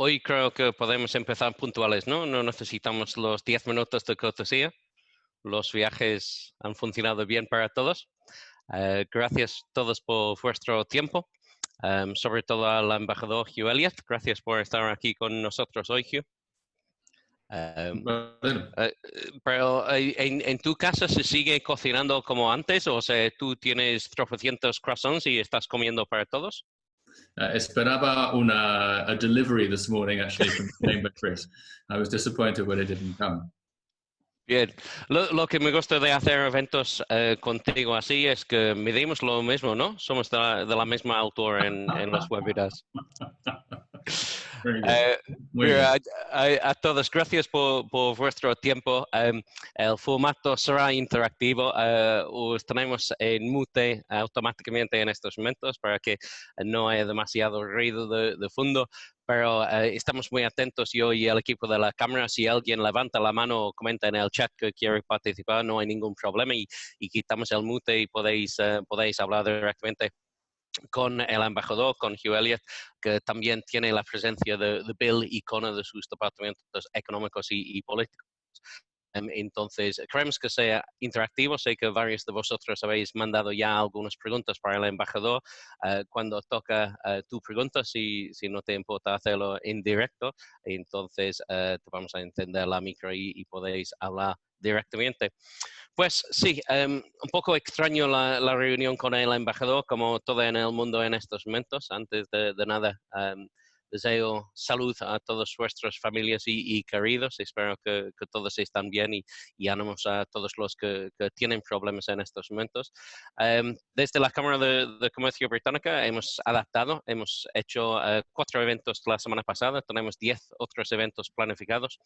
Hoy creo que podemos empezar puntuales, ¿no? No necesitamos los 10 minutos de cortesía. Los viajes han funcionado bien para todos. Gracias a todos por vuestro tiempo. Sobre todo al embajador Hugh Elliott. Gracias por estar aquí con nosotros hoy, Hugh. Pero en tu casa se sigue cocinando como antes, o sea, tú tienes tropecientos croissants y estás comiendo para todos. Esperaba a delivery this morning, actually, from the chamber, Chris. I was disappointed when it didn't come. Bien, lo que me gusta de hacer eventos contigo así es que medimos lo mismo, ¿no? Somos de la misma altura en los webinars. A todos, gracias por vuestro tiempo. El formato será interactivo. Os tenemos en mute automáticamente en estos momentos para que no haya demasiado ruido de fondo. Pero estamos muy atentos, yo y el equipo de la cámara. Si alguien levanta la mano o comenta en el chat que quiere participar, no hay ningún problema y quitamos el mute y podéis hablar directamente con el embajador, con Hugh Elliott, que también tiene la presencia de Bill y Connor de sus departamentos económicos y políticos. Entonces, queremos que sea interactivo. Sé que varios de vosotros habéis mandado ya algunas preguntas para el embajador. Cuando toca tu pregunta, si no te importa hacerlo en directo, entonces te vamos a encender la micro y podéis hablar directamente. Pues sí, un poco extraño la reunión con el embajador, como todo en el mundo en estos momentos. Antes de nada, deseo salud a todas vuestras familias y queridos. Espero que todos están bien y ánimos a todos los que tienen problemas en estos momentos. Desde la Cámara de Comercio Británica hemos adaptado, hemos hecho 4 eventos la semana pasada, tenemos 10 otros eventos planificados.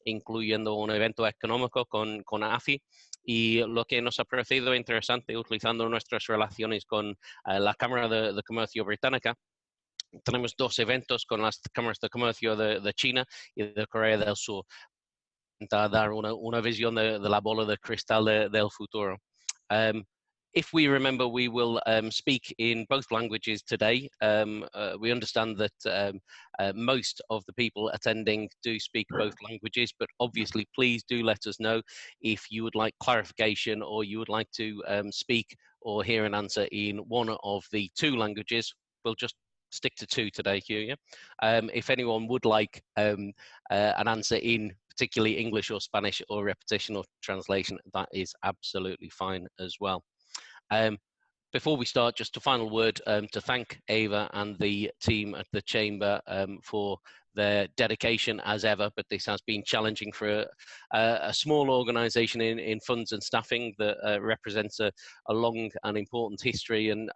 Incluyendo un evento económico con AFI, y lo que nos ha parecido interesante utilizando nuestras relaciones con la Cámara de Comercio Británica. Tenemos 2 eventos con las cámaras de comercio de China y de Corea del Sur, para dar una visión de la bola de cristal del futuro. If we remember, we will speak in both languages today. We understand that most of the people attending do speak both languages, but obviously please do let us know if you would like clarification or you would like to speak or hear an answer in one of the 2 languages. We'll just stick to 2 today, Hugh. If anyone would like an answer in particularly English or Spanish or repetition or translation, that is absolutely fine as well. Before we start, just a final word to thank Ava and the team at the Chamber for their dedication as ever, but this has been challenging for a small organisation in funds and staffing that represents a long and important history and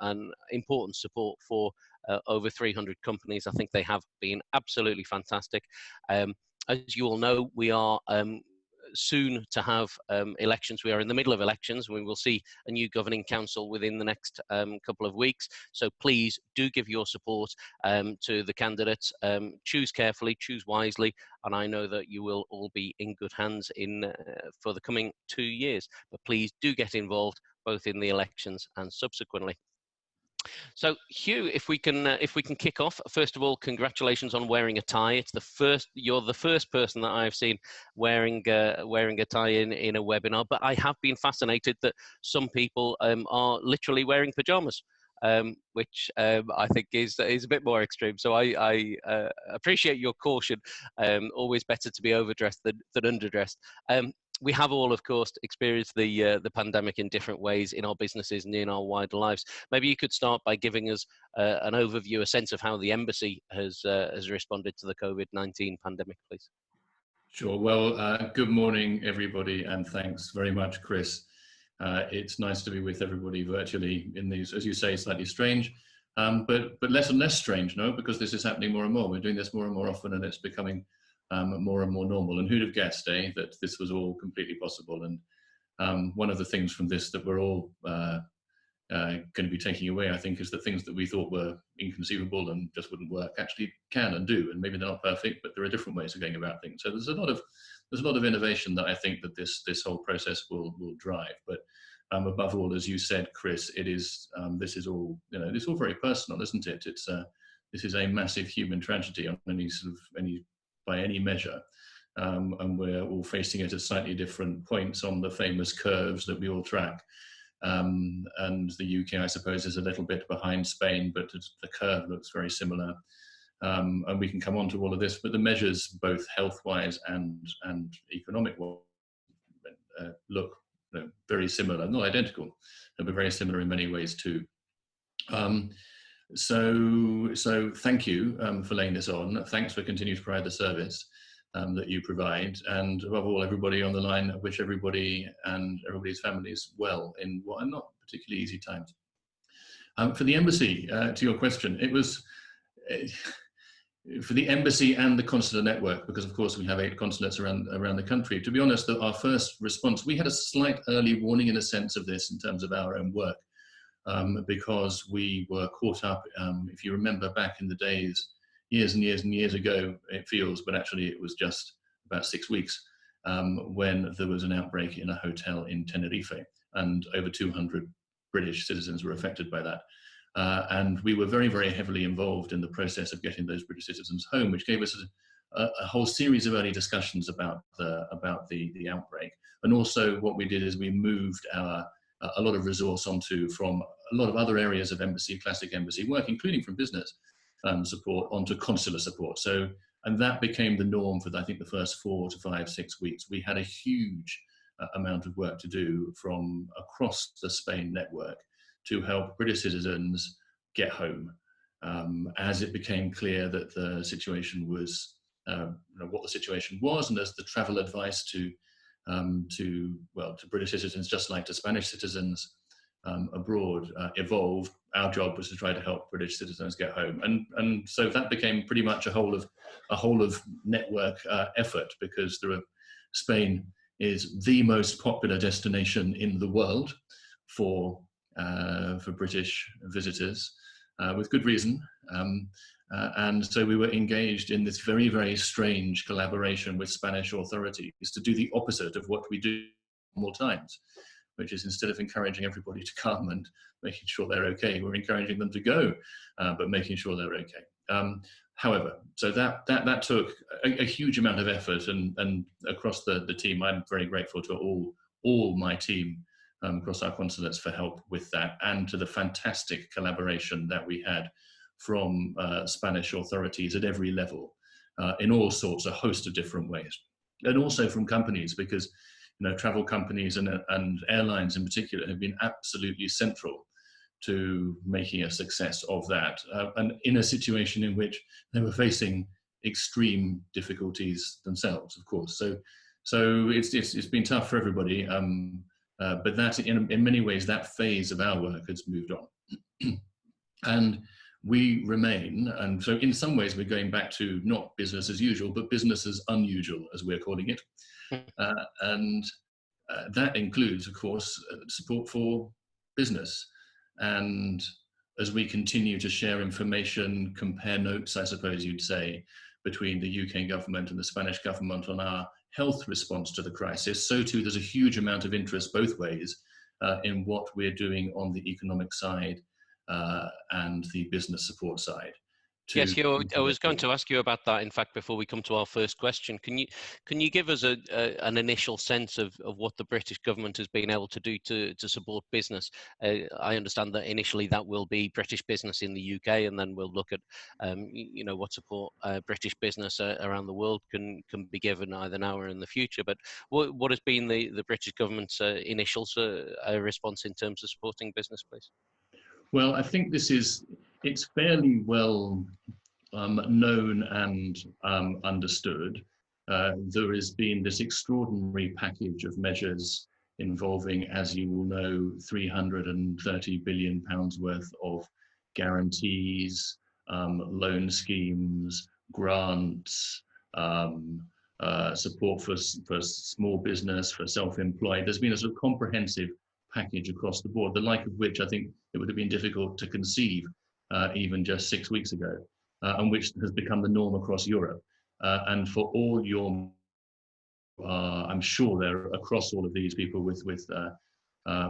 important support for over 300 companies. I think they have been absolutely fantastic. As you all know, we are soon to have elections. We are in the middle of elections. We will see a new governing council within the next couple of weeks. So please do give your support to the candidates. Choose carefully, choose wisely, and I know that you will all be in good hands for the coming 2 years. But please do get involved both in the elections and subsequently. So, Hugh, if we can kick off. First of all, congratulations on wearing a tie. You're the first person that I've seen wearing a tie in a webinar. But I have been fascinated that some people are literally wearing pajamas, which I think is a bit more extreme. So I appreciate your caution. Always better to be overdressed than underdressed. We have all, of course, experienced the pandemic in different ways in our businesses and in our wider lives. Maybe you could start by giving us an overview, a sense of how the embassy has responded to the COVID-19 pandemic, please. Sure. Well, good morning, everybody, and thanks very much, Chris. It's nice to be with everybody virtually in these, as you say, slightly strange, but less and less strange, no? Because this is happening more and more. We're doing this more and more often, and it's becoming more and more normal. And who'd have guessed, that this was all completely possible? And one of the things from this that we're all going to be taking away, I think, is that things that we thought were inconceivable and just wouldn't work actually can and do. And maybe they're not perfect, but there are different ways of going about things. So there's a lot of innovation that I think that this whole process will drive. But above all, as you said, Chris, it is this is all it's all very personal, isn't it? It's this is a massive human tragedy on by any measure. And we're all facing it at slightly different points on the famous curves that we all track. And the UK, I suppose, is a little bit behind Spain, but the curve looks very similar. And we can come on to all of this, but the measures, both health-wise and economic-wise, look very similar, not identical, but very similar in many ways too. So thank you for laying this on. Thanks for continuing to provide the service that you provide, and above all, everybody on the line, I wish everybody and everybody's families well in what are not particularly easy times. For the embassy, to your question, it was for the embassy and the consular network, because of course we have 8 consulates around the country. To be honest, our first response, we had a slight early warning in a sense of this in terms of our own work, because we were caught up, if you remember back in the days, years and years and years ago, it feels, but actually it was just about 6 weeks, when there was an outbreak in a hotel in Tenerife, and over 200 British citizens were affected by that. And we were very, very heavily involved in the process of getting those British citizens home, which gave us a whole series of early discussions about the outbreak. And also what we did is we moved a lot of resource from a lot of other areas of embassy, classic embassy work, including from business support, onto consular support. So, and that became the norm for, I think, the first 4 to 5, 6 weeks. We had a huge amount of work to do from across the Spain network to help British citizens get home, as it became clear that the situation was, what the situation was, and as the travel advice to British citizens, just like to Spanish citizens abroad, evolved. Our job was to try to help British citizens get home, and so that became pretty much a whole of network effort, because Spain is the most popular destination in the world for British visitors, with good reason. And so we were engaged in this very, very strange collaboration with Spanish authorities to do the opposite of what we do more times, which is, instead of encouraging everybody to come and making sure they're okay, we're encouraging them to go, but making sure they're okay. However, so that took a huge amount of effort, and across the team, I'm very grateful to all my team across our consulates for help with that, and to the fantastic collaboration that we had from Spanish authorities at every level, in all sorts, a host of different ways, and also from companies, because travel companies and airlines in particular have been absolutely central to making a success of that, and in a situation in which they were facing extreme difficulties themselves, of course. So it's been tough for everybody, but that in many ways, that phase of our work has moved on. And we remain, and so in some ways we're going back to not business as usual, but business as unusual, as we're calling it. And that includes, of course, support for business. And as we continue to share information, compare notes, I suppose you'd say, between the UK government and the Spanish government on our health response to the crisis, so too there's a huge amount of interest both ways in what we're doing on the economic side and the business support side. Yes, I was going to ask you about that, in fact, before we come to our first question. Can you give us an initial sense of what the British government has been able to do to support business? I understand that initially that will be British business in the UK, and then we'll look at what support British business around the world can be given either now or in the future. But what has been the British government's initial response in terms of supporting business, please? Well, I think it's fairly well known and understood. There has been this extraordinary package of measures involving, as you will know, £330 billion worth of guarantees, loan schemes, grants, support for small business, for self-employed. There's been a sort of comprehensive package across the board, the like of which I think it would have been difficult to conceive even just 6 weeks ago, and which has become the norm across Europe. And for all your, I'm sure there across all of these people with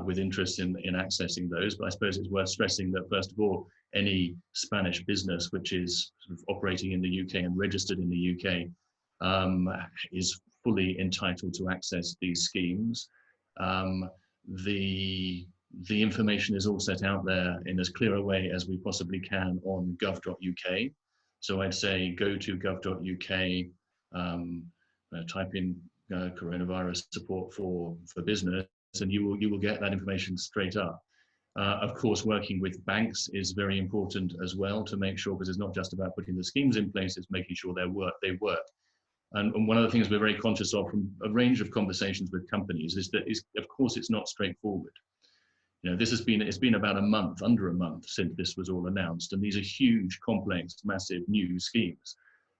with interest in accessing those. But I suppose it's worth stressing that, first of all, any Spanish business which is sort of operating in the UK and registered in the UK is fully entitled to access these schemes. The information is all set out there in as clear a way as we possibly can on gov.uk. So I'd say go to gov.uk, type in coronavirus support for business, and you will get that information straight up. Of course, working with banks is very important as well to make sure, because it's not just about putting the schemes in place, it's making sure they work. And one of the things we're very conscious of from a range of conversations with companies is that, of course, it's not straightforward. You know, it's been about under a month since this was all announced, and these are huge, complex, massive new schemes,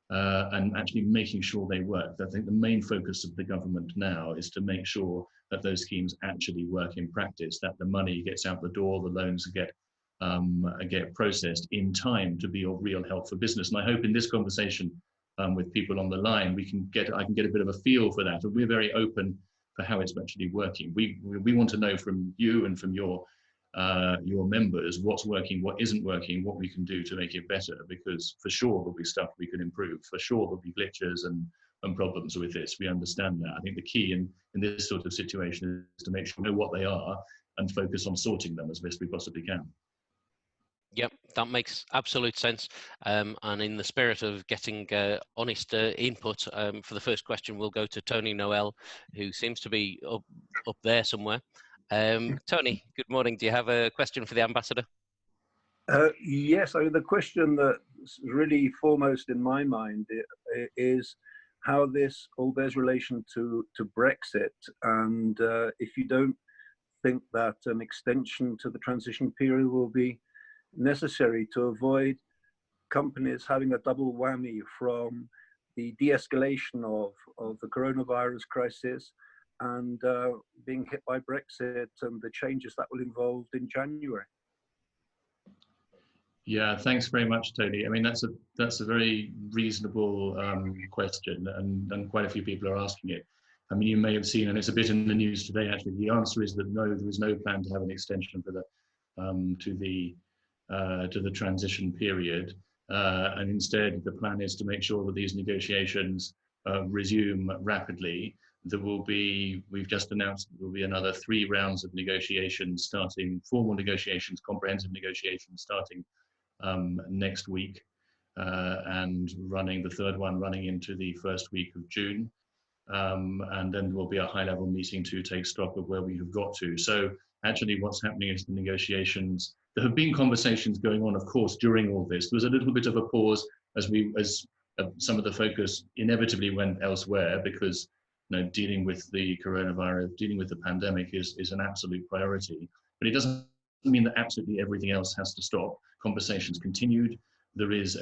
and actually making sure they work. I think the main focus of the government now is to make sure that those schemes actually work in practice, that the money gets out the door, the loans get processed in time to be of real help for business. And I hope in this conversation with people on the line, I can get a bit of a feel for that, and we're very open for how it's actually working. We want to know from you and from your members what's working, what isn't working, what we can do to make it better, because for sure there'll be stuff we can improve. For sure there'll be glitches and problems with this. We understand that. I think the key in this sort of situation is to make sure we know what they are and focus on sorting them as best we possibly can. Yep, that makes absolute sense. And in the spirit of getting honest input, for the first question, we'll go to Tony Noel, who seems to be up there somewhere. Tony, good morning. Do you have a question for the ambassador? Yes, I mean, the question that's really foremost in my mind is how this all bears relation to Brexit, and if you don't think that an extension to the transition period will be necessary to avoid companies having a double whammy from the de-escalation of the coronavirus crisis and being hit by Brexit and the changes that will involve in January. Yeah, thanks very much, Tony. I mean, that's a very reasonable question, and quite a few people are asking it. I mean, you may have seen, and it's a bit in the news today, actually, the answer is that no, there is no plan to have an extension for the transition period, and instead the plan is to make sure that these negotiations resume rapidly. We've just announced there will be another 3 rounds of negotiations starting, formal negotiations, comprehensive negotiations starting next week, and the third one running into the first week of June. And then there will be a high-level meeting to take stock of where we have got to. So actually what's happening is the negotiations, there have been conversations going on, of course, during all this. There was a little bit of a pause as some of the focus inevitably went elsewhere, because dealing with the coronavirus, dealing with the pandemic is an absolute priority. But it doesn't mean that absolutely everything else has to stop. Conversations continued. There is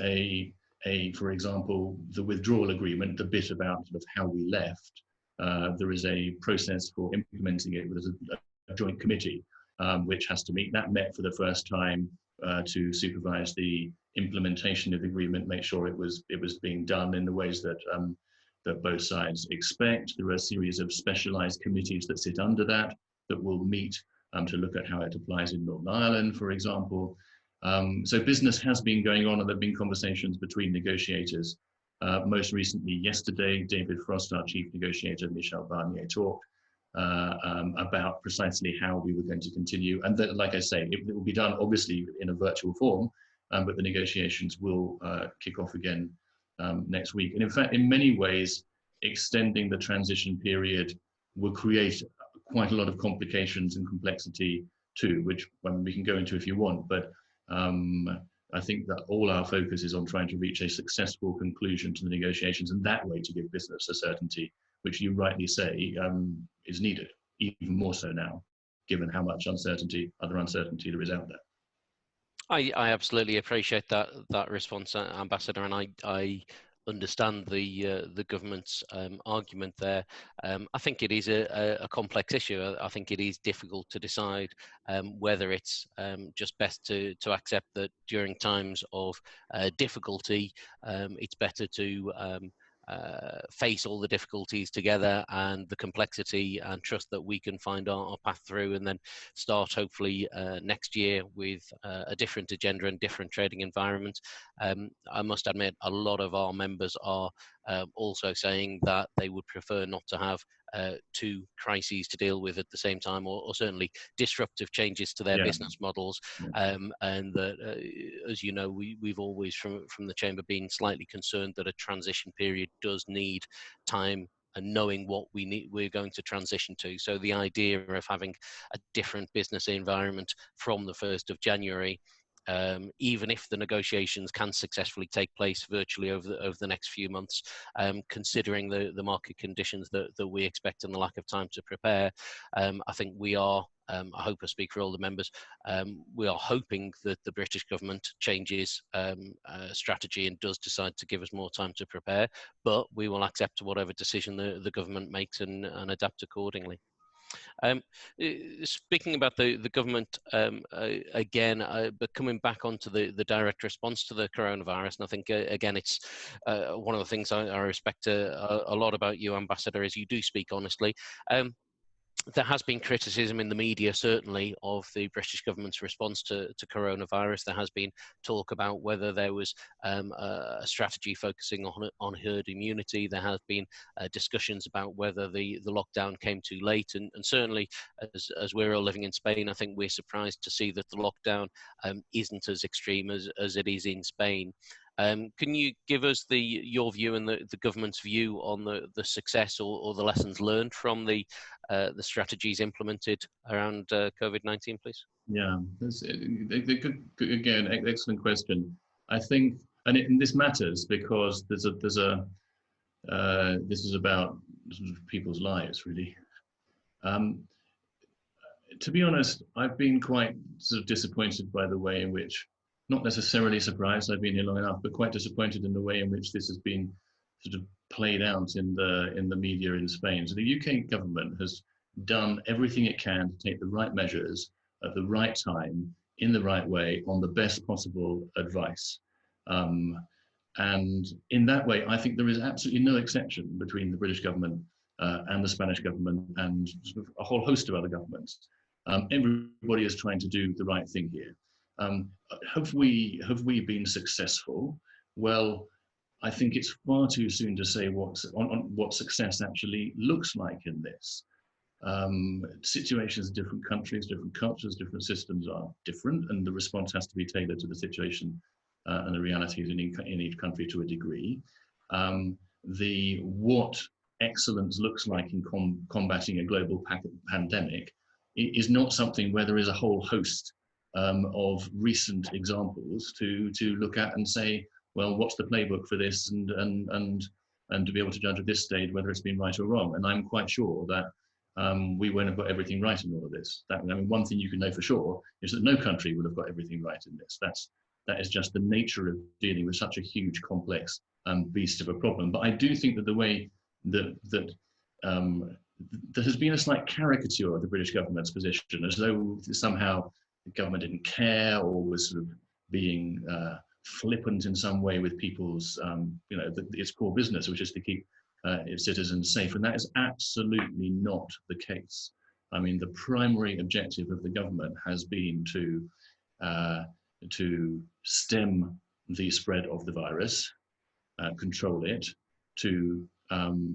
for example, the withdrawal agreement, the bit about sort of how we left. There is a process for implementing it with a joint committee, which has to meet. That met for the first time to supervise the implementation of the agreement, make sure it was being done in the ways that both sides expect. There are a series of specialized committees that sit under that will meet to look at how it applies in Northern Ireland, for example. So business has been going on, and there have been conversations between negotiators. Most recently, yesterday, David Frost, our chief negotiator, Michel Barnier, talked about precisely how we were going to continue. And that, like I say, it will be done obviously in a virtual form, but the negotiations will kick off again next week. And in fact, in many ways, extending the transition period will create quite a lot of complications and complexity too, which we can go into if you want. But I think that all our focus is on trying to reach a successful conclusion to the negotiations, and that way to give business a certainty, which you rightly say is needed, even more so now, given how much other uncertainty there is out there. I absolutely appreciate that response, Ambassador, and I understand the government's argument there. I think it is a complex issue. I think it is difficult to decide whether it's just best to accept that during times of difficulty, it's better to face all the difficulties together and the complexity, and trust that we can find our path through, and then start hopefully next year with a different agenda and different trading environment. I must admit, a lot of our members are also saying that they would prefer not to have two crises to deal with at the same time, or certainly disruptive changes to their business models. And that, as you know, we've always from the Chamber been slightly concerned that a transition period does need time and knowing what we're going to transition to. So the idea of having a different business environment from the 1st of January, even if the negotiations can successfully take place virtually over the next few months, considering the market conditions that we expect and the lack of time to prepare, I think we are, I hope I speak for all the members, we are hoping that the British government changes strategy and does decide to give us more time to prepare, but we will accept whatever decision the government makes and adapt accordingly. Speaking about the government again, but coming back onto the direct response to the coronavirus, and I think again it's one of the things I respect a lot about you, Ambassador, is you do speak honestly. There has been criticism in the media, certainly, of the British government's response to coronavirus. There has been talk about whether there was a strategy focusing on herd immunity. There have been discussions about whether the lockdown came too late. And certainly, as we're all living in Spain, I think we're surprised to see that the lockdown isn't as extreme as it is in Spain. Can you give us your view and the government's view on the success or the lessons learned from the strategies implemented around COVID-19, please? Yeah, that's again, excellent question. I think, and this matters because this is about people's lives, really. To be honest, I've been quite sort of disappointed by the way in which, not necessarily surprised, I've been here long enough, but quite disappointed in the way in which this has been sort of played out in the media in Spain. So the UK government has done everything it can to take the right measures at the right time, in the right way, on the best possible advice. And in that way, I think there is absolutely no exception between the British government and the Spanish government and sort of a whole host of other governments. Everybody is trying to do the right thing here. Have we been successful? Well, I think it's far too soon to say what success actually looks like in this. Situations in different countries, different cultures, different systems are different, and the response has to be tailored to the situation and the realities in each country to a degree. What excellence looks like in combating a global pandemic is not something where there is a whole host of recent examples to look at and say, well, what's the playbook for this, and to be able to judge at this stage whether it's been right or wrong. And I'm quite sure that we won't have got everything right in all of this. One thing you can know for sure is that no country will have got everything right in this. That is just the nature of dealing with such a huge, complex beast of a problem. But I do think that the way that there has been a slight caricature of the British government's position, as though somehow the government didn't care or was sort of being flippant in some way with people's, its core business, which is to keep its citizens safe. And that is absolutely not the case. I mean, the primary objective of the government has been to stem the spread of the virus, control it, to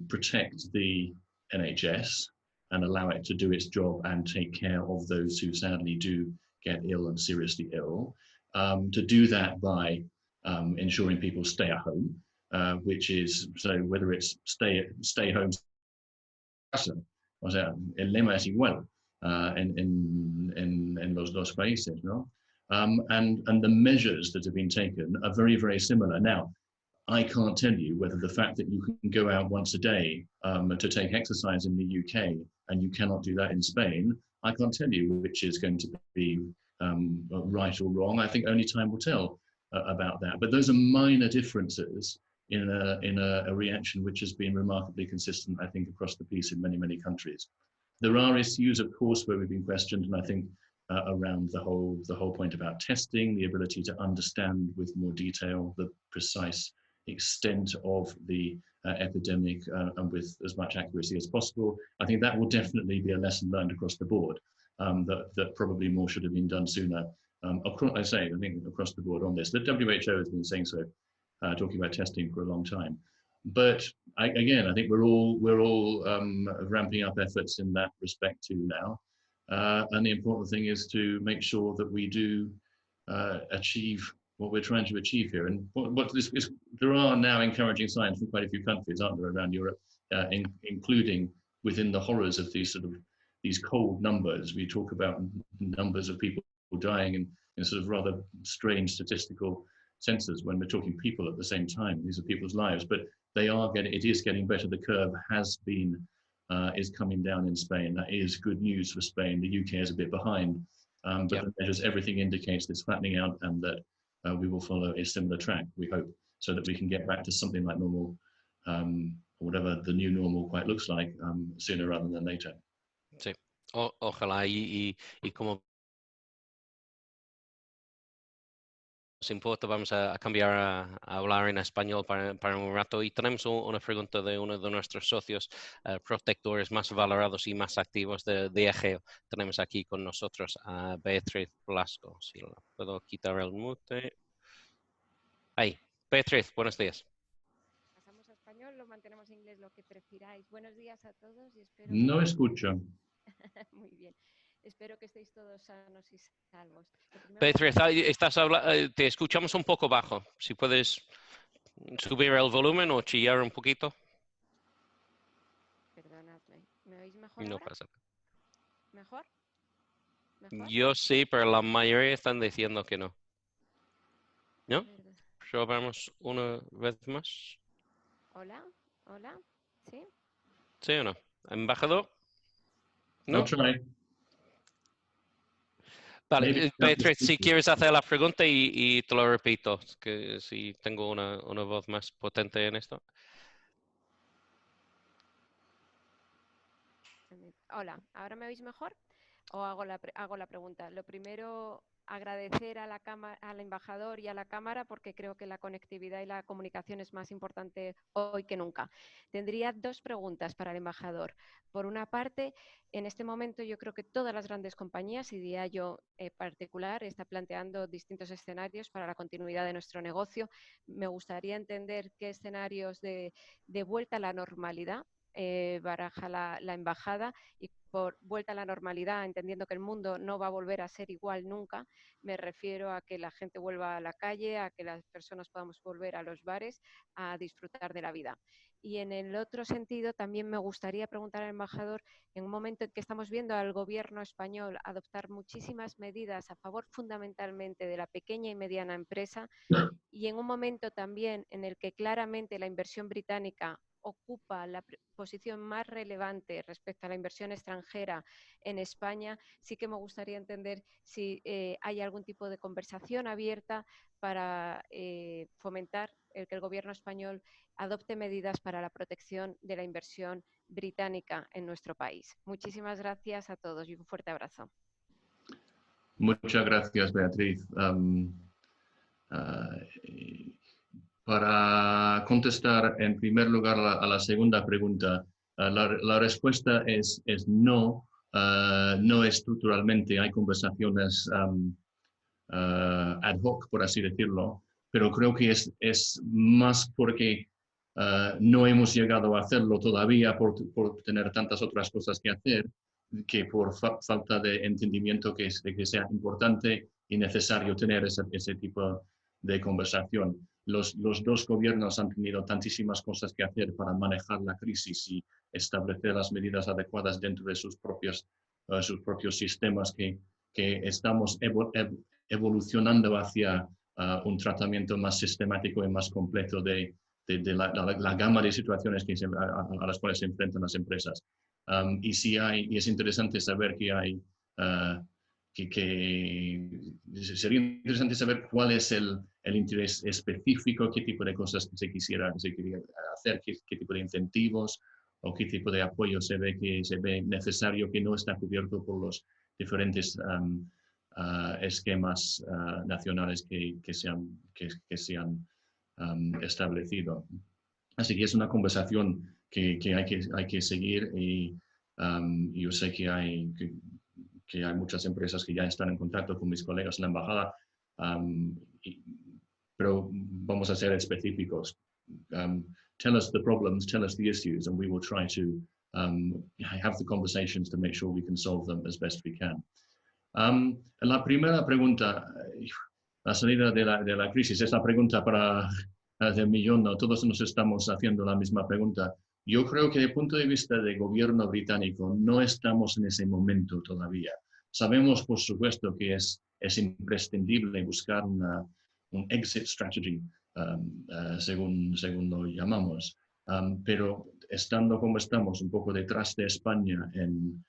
protect the NHS and allow it to do its job and take care of those who sadly do get ill and seriously ill, to do that by ensuring people stay at home, which is, so whether it's stay home, o sea, el lema es igual en los dos países, ¿no? And the measures that have been taken are very, very similar. Now, I can't tell you whether the fact that you can go out once a day to take exercise in the UK and you cannot do that in Spain, I can't tell you which is going to be right or wrong. I think only time will tell about that. But those are minor differences in a reaction which has been remarkably consistent, I think, across the piece in many, many countries. There are issues, of course, where we've been questioned, and I think around the whole point about testing, the ability to understand with more detail the precise extent of the epidemic and with as much accuracy as possible. I think that will definitely be a lesson learned across the board, that probably more should have been done sooner. I think across the board on this. The WHO has been saying so, talking about testing for a long time. But again, I think we're all ramping up efforts in that respect too now. And the important thing is to make sure that we do achieve what we're trying to achieve here. And there are now encouraging signs from quite a few countries, aren't there, around Europe, including within the horrors of these cold numbers. We talk about numbers of people dying in sort of rather strange statistical senses when we're talking people at the same time. These are people's lives, but it is getting better. The curve is coming down in Spain. That is good news for Spain. The UK is a bit behind, but the measures, everything indicates it's flattening out, and that we will follow a similar track, we hope, so that we can get back to something like normal, whatever the new normal quite looks like, sooner rather than later. Sí, ojalá, y como nos importa, vamos a cambiar a hablar en español para un rato, y tenemos una pregunta de uno de nuestros socios protectores más valorados y más activos de Egeo. Tenemos aquí con nosotros a Beatriz Blasco. Si la puedo quitar el mute. Ahí, Beatriz, buenos días. Pasamos a español, lo mantenemos en inglés, lo que prefiráis. Buenos días a todos y espero... No escucho. Muy bien. Espero que estéis todos sanos y salvos. Beatriz, te escuchamos un poco bajo. Si puedes subir el volumen o chillar un poquito. Perdonadme. ¿Me oís mejor No ahora? pasa nada. ¿Mejor? ¿Mejor? Yo sí, pero la mayoría están diciendo que no. ¿No? Verdad. Probamos una vez más. Hola, hola, ¿sí? ¿Sí o no? ¿Embajador? ¿No? I'll try. Vale, Beatriz, si quieres hacer la pregunta y te lo repito, que si tengo una voz más potente en esto. Hola, ¿ahora me oís mejor? ¿O hago la pregunta? Lo primero, agradecer al embajador y a la Cámara, porque creo que la conectividad y la comunicación es más importante hoy que nunca. Tendría dos preguntas para el embajador. Por una parte, en este momento yo creo que todas las grandes compañías, y diría yo en particular, están planteando distintos escenarios para la continuidad de nuestro negocio. Me gustaría entender qué escenarios de vuelta a la normalidad baraja la embajada, y por vuelta a la normalidad, entendiendo que el mundo no va a volver a ser igual nunca, me refiero a que la gente vuelva a la calle, a que las personas podamos volver a los bares, a disfrutar de la vida. Y en el otro sentido, también me gustaría preguntar al embajador, en un momento en que estamos viendo al gobierno español adoptar muchísimas medidas a favor fundamentalmente de la pequeña y mediana empresa, y en un momento también en el que claramente la inversión británica ocupa la posición más relevante respecto a la inversión extranjera en España, sí que me gustaría entender si hay algún tipo de conversación abierta para fomentar el que el gobierno español adopte medidas para la protección de la inversión británica en nuestro país. Muchísimas gracias a todos y un fuerte abrazo. Muchas gracias, Beatriz. Para contestar en primer lugar a la segunda pregunta, la respuesta es no, no estructuralmente. Hay conversaciones ad hoc, por así decirlo, pero creo que es más porque no hemos llegado a hacerlo todavía por tener tantas otras cosas que hacer, que por falta de entendimiento que sea importante y necesario tener ese tipo de conversación. Los dos gobiernos han tenido tantísimas cosas que hacer para manejar la crisis y establecer las medidas adecuadas dentro de sus propios sistemas, que estamos evolucionando hacia un tratamiento más sistemático y más completo de la gama de situaciones a las cuales se enfrentan las empresas. Y es interesante saber que hay, sería interesante saber cuál es el interés específico, qué tipo de cosas se quería hacer, qué tipo de incentivos o qué tipo de apoyo se ve necesario, que no está cubierto por los diferentes esquemas nacionales que se han establecido. Así que es una conversación que hay que seguir y yo sé que hay muchas empresas que ya están en contacto con mis colegas en la embajada, pero vamos a ser específicos. Tell us the problems, tell us the issues, and we will try to have the conversations to make sure we can solve them as best we can. La primera pregunta, la salida de la crisis, es la pregunta para del millón, ¿no? Todos nos estamos haciendo la misma pregunta. Yo creo que desde el punto de vista del gobierno británico no estamos en ese momento todavía. Sabemos, por supuesto, que es imprescindible buscar un exit strategy, según lo llamamos, pero estando como estamos, un poco detrás de España en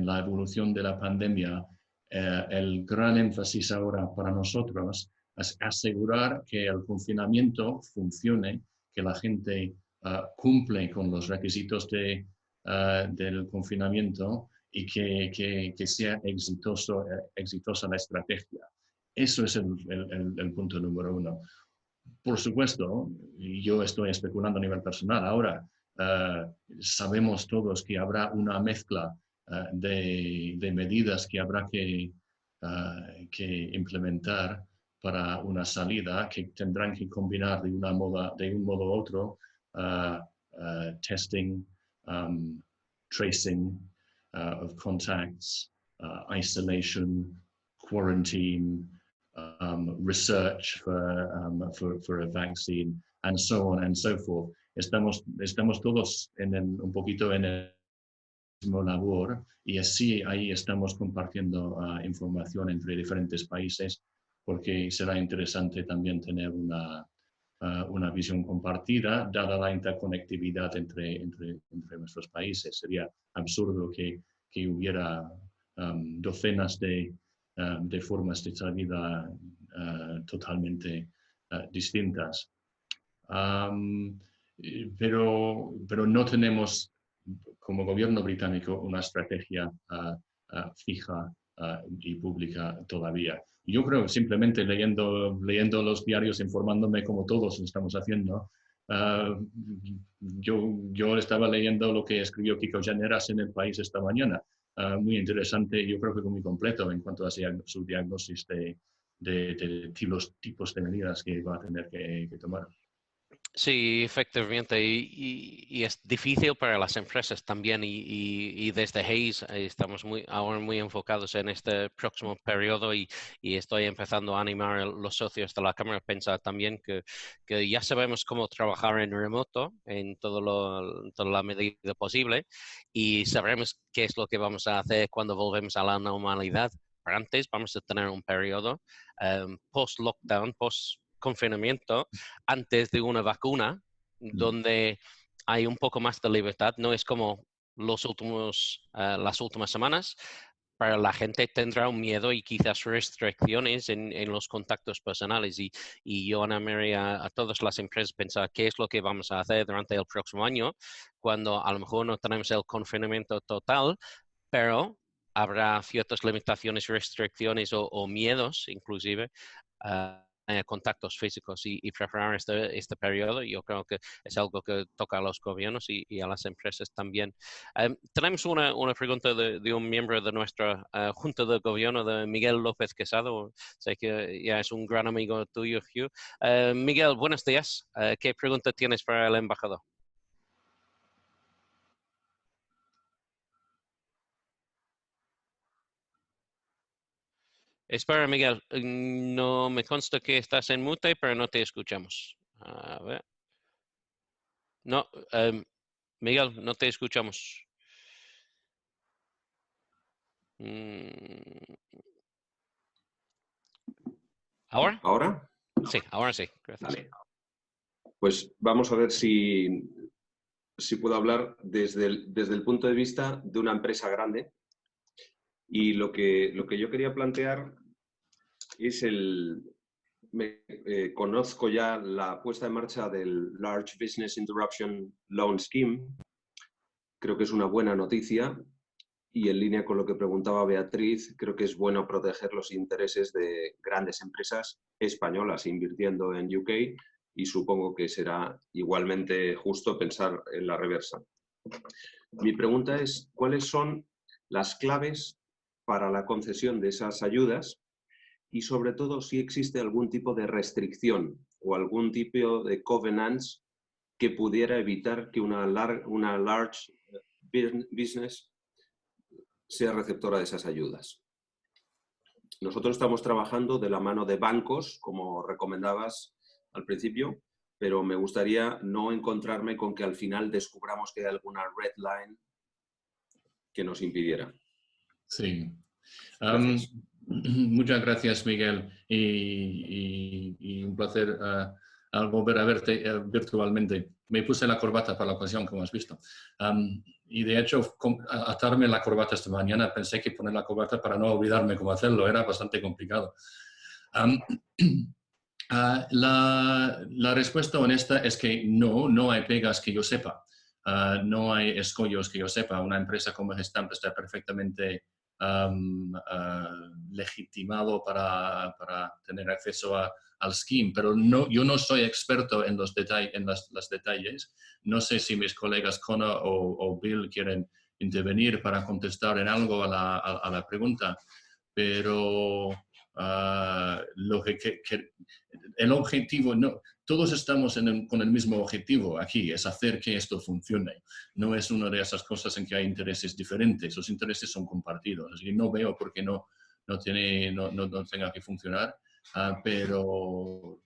la evolución de la pandemia, el gran énfasis ahora para nosotros es asegurar que el confinamiento funcione, que la gente cumple con los requisitos del confinamiento y que sea exitosa la estrategia. Eso es el punto número uno. Por supuesto, yo estoy especulando a nivel personal. Ahora, sabemos todos que habrá una mezcla de medidas que habrá que implementar para una salida, que tendrán que combinar de un modo u otro, testing, tracing of contacts, isolation, quarantine, research for a vaccine, and so on and so forth. Estamos todos un poquito en el mismo labor, y así ahí estamos compartiendo información entre diferentes países, porque será interesante también tener una visión compartida, dada la interconectividad entre nuestros países. Sería absurdo que hubiera docenas de formas de salida totalmente distintas. Pero no tenemos como gobierno británico una estrategia fija y pública todavía. Yo creo simplemente leyendo los diarios, informándome como todos lo estamos haciendo. Yo estaba leyendo lo que escribió Kiko Llaneras en El País esta mañana. Muy interesante, yo creo que muy completo en cuanto a su diagnóstico de los tipos de medidas que va a tener que tomar. Sí, efectivamente, y es difícil para las empresas también, y desde Hayes estamos ahora muy enfocados en este próximo periodo, y estoy empezando a animar a los socios de la Cámara a pensar también que ya sabemos cómo trabajar en remoto en toda la medida posible, y sabremos qué es lo que vamos a hacer cuando volvemos a la normalidad. Pero antes vamos a tener un periodo post-lockdown, post-confinamiento, antes de una vacuna, donde hay un poco más de libertad. No es como las últimas semanas. Para la gente tendrá un miedo y quizás restricciones en los contactos personales, y yo animaría a todas las empresas a pensar qué es lo que vamos a hacer durante el próximo año, cuando a lo mejor no tenemos el confinamiento total, pero habrá ciertas limitaciones, restricciones o miedos inclusive contactos físicos, y preparar este periodo. Yo creo que es algo que toca a los gobiernos y a las empresas también. Tenemos una pregunta de un miembro de nuestra Junta de Gobierno, de Miguel López Quesado. Sé que ya es un gran amigo tuyo, Hugh. Miguel, buenos días. ¿Qué pregunta tienes para el embajador? Espera, Miguel, no me consta que estás en mute, pero no te escuchamos. A ver. No, Miguel, no te escuchamos. ¿Ahora? ¿Ahora? Sí, ahora sí. Gracias. Vale. Pues vamos a ver si puedo hablar desde el punto de vista de una empresa grande. Y lo que yo quería plantear es conozco ya la puesta en marcha del Large Business Interruption Loan Scheme. Creo que es una buena noticia, y en línea con lo que preguntaba Beatriz, creo que es bueno proteger los intereses de grandes empresas españolas invirtiendo en UK, y supongo que será igualmente justo pensar en la reversa. Mi pregunta es, ¿cuáles son las claves para la concesión de esas ayudas? Y sobre todo, si existe algún tipo de restricción o algún tipo de covenants que pudiera evitar que una large business sea receptora de esas ayudas. Nosotros estamos trabajando de la mano de bancos, como recomendabas al principio, pero me gustaría no encontrarme con que al final descubramos que hay alguna red line que nos impidiera. Sí. Gracias. Muchas gracias, Miguel, y un placer volver a verte virtualmente. Me puse la corbata para la ocasión, como has visto. Y de hecho, atarme la corbata esta mañana, pensé que poner la corbata para no olvidarme cómo hacerlo era bastante complicado. La respuesta honesta es que no hay pegas que yo sepa. No hay escollos que yo sepa. Una empresa como Gestamp está perfectamente legitimado para tener acceso al scheme, pero yo no soy experto en los detalles. No sé si mis colegas Connor o Bill quieren intervenir para contestar en algo a la pregunta, pero el objetivo, no, todos estamos con el mismo objetivo aquí, es hacer que esto funcione. No es una de esas cosas en que hay intereses diferentes, los intereses son compartidos. Así que no veo por qué no tenga que funcionar, pero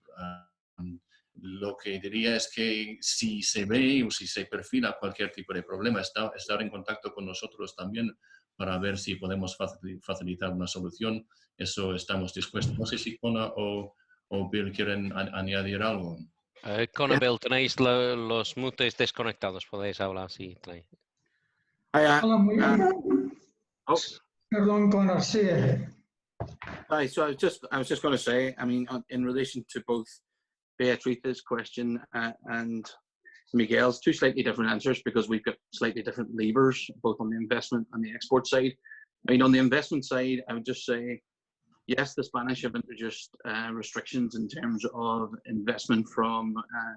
lo que diría es que si se ve o si se perfila cualquier tipo de problema, estar en contacto con nosotros también para ver si podemos facilitar una solución. Eso estamos dispuestos. No sé si Connor o Bill quieren añadir algo. Connor, Bill, tenéis los mutes desconectados, podéis hablar si tenéis. Hola, muy bien. Perdón, Connor, sí. Hi, so I was just going to say, I mean, in relation to both Beatrice's question and Miguel's, two slightly different answers because we've got slightly different levers, both on the investment and the export side. I mean, on the investment side, I would just say, yes, the Spanish have introduced restrictions in terms of investment from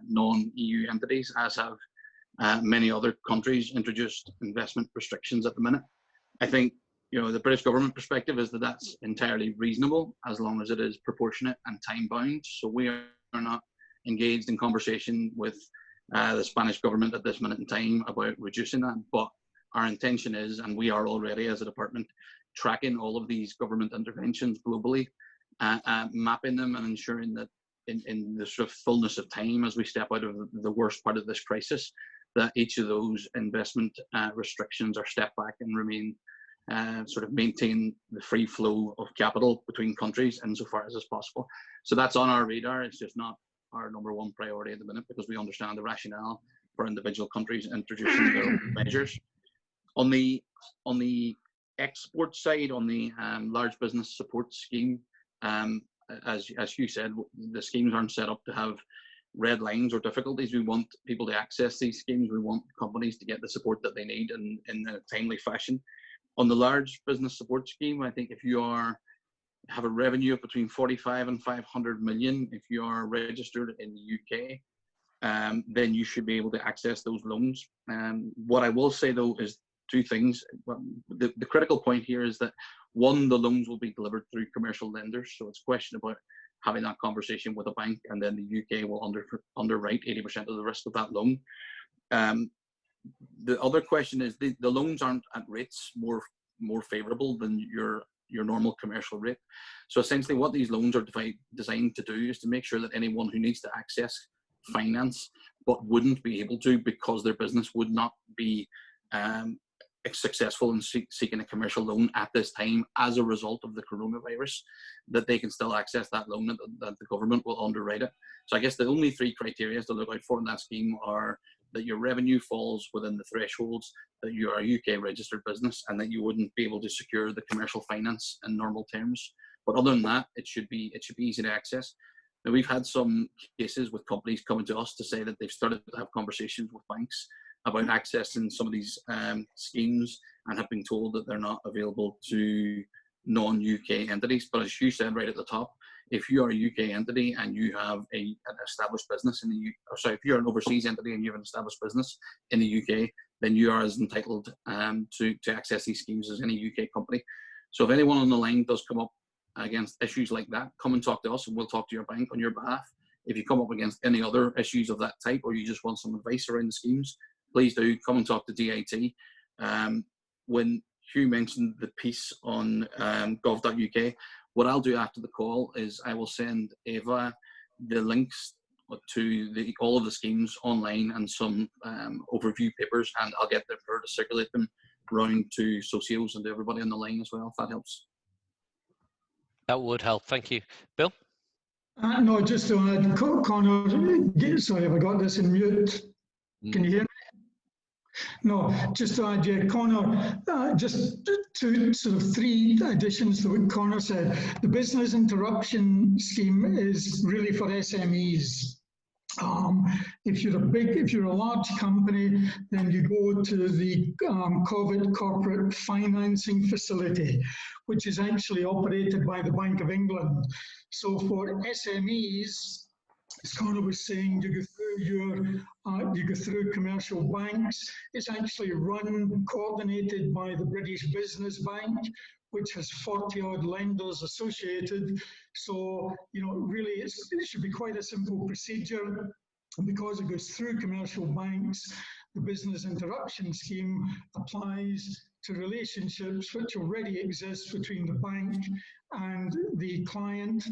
non-EU entities, as have many other countries introduced investment restrictions at the minute. I think, you know, the British government perspective is that that's entirely reasonable as long as it is proportionate and time-bound. So we are not engaged in conversation with the Spanish government at this minute in time about reducing that, but our intention is, and we are already as a department, tracking all of these government interventions globally, mapping them and ensuring that in the sort of fullness of time as we step out of the worst part of this crisis, that each of those investment restrictions are stepped back and remain sort of maintain the free flow of capital between countries insofar as is possible. So that's on our radar. It's just not our number one priority at the minute because we understand the rationale for individual countries introducing their own measures. On the export side, on the large business support scheme, as Hugh said, the schemes aren't set up to have red lines or difficulties. We want people to access these schemes. We want companies to get the support that they need in a timely fashion. On the large business support scheme, I think if you have a revenue of between 45 and 500 million, if you are registered in the UK, then you should be able to access those loans. What I will say though is two things. The critical point here is that one, the loans will be delivered through commercial lenders. So it's a question about having that conversation with a bank, and then the UK will underwrite 80% of the risk of that loan. The other question is the loans aren't at rates more favorable than your normal commercial rate. So essentially what these loans are designed to do is to make sure that anyone who needs to access finance but wouldn't be able to because their business would not be successful in seeking a commercial loan at this time as a result of the coronavirus, that they can still access that loan, that the government will underwrite it. So I guess the only three criteria to look out for in that scheme are that your revenue falls within the thresholds, that you are a UK registered business, and that you wouldn't be able to secure the commercial finance in normal terms. But other than that, it should be easy to access. Now, we've had some cases with companies coming to us to say that they've started to have conversations with banks about accessing some of these schemes and have been told that they're not available to non-UK entities. But as you said right at the top, if you are a UK entity and you have an established business in the UK, or sorry, if you're an overseas entity and you have an established business in the UK, then you are as entitled to access these schemes as any UK company. So if anyone on the line does come up against issues like that, come and talk to us and we'll talk to your bank on your behalf. If you come up against any other issues of that type, or you just want some advice around the schemes, please do come and talk to DIT. When Hugh mentioned the piece on gov.uk, what I'll do after the call is I will send Eva the links to all of the schemes online and some overview papers, and I'll get her to circulate them around to socios and to everybody on the line as well, if that helps. That would help. Thank you. Bill? No, just to add, Connor, sorry, have I got this in mute? Can you hear me? No, just to add, yeah, Connor, just two, sort of three additions to what Connor said. The business interruption scheme is really for SMEs. If you're a large company, then you go to the COVID corporate financing facility, which is actually operated by the Bank of England. So for SMEs, as Connor was saying, you go through commercial banks. It's actually coordinated by the British Business Bank, which has 40-odd lenders associated. So, really, it should be quite a simple procedure. And because it goes through commercial banks, the business interruption scheme applies to relationships which already exist between the bank and the client.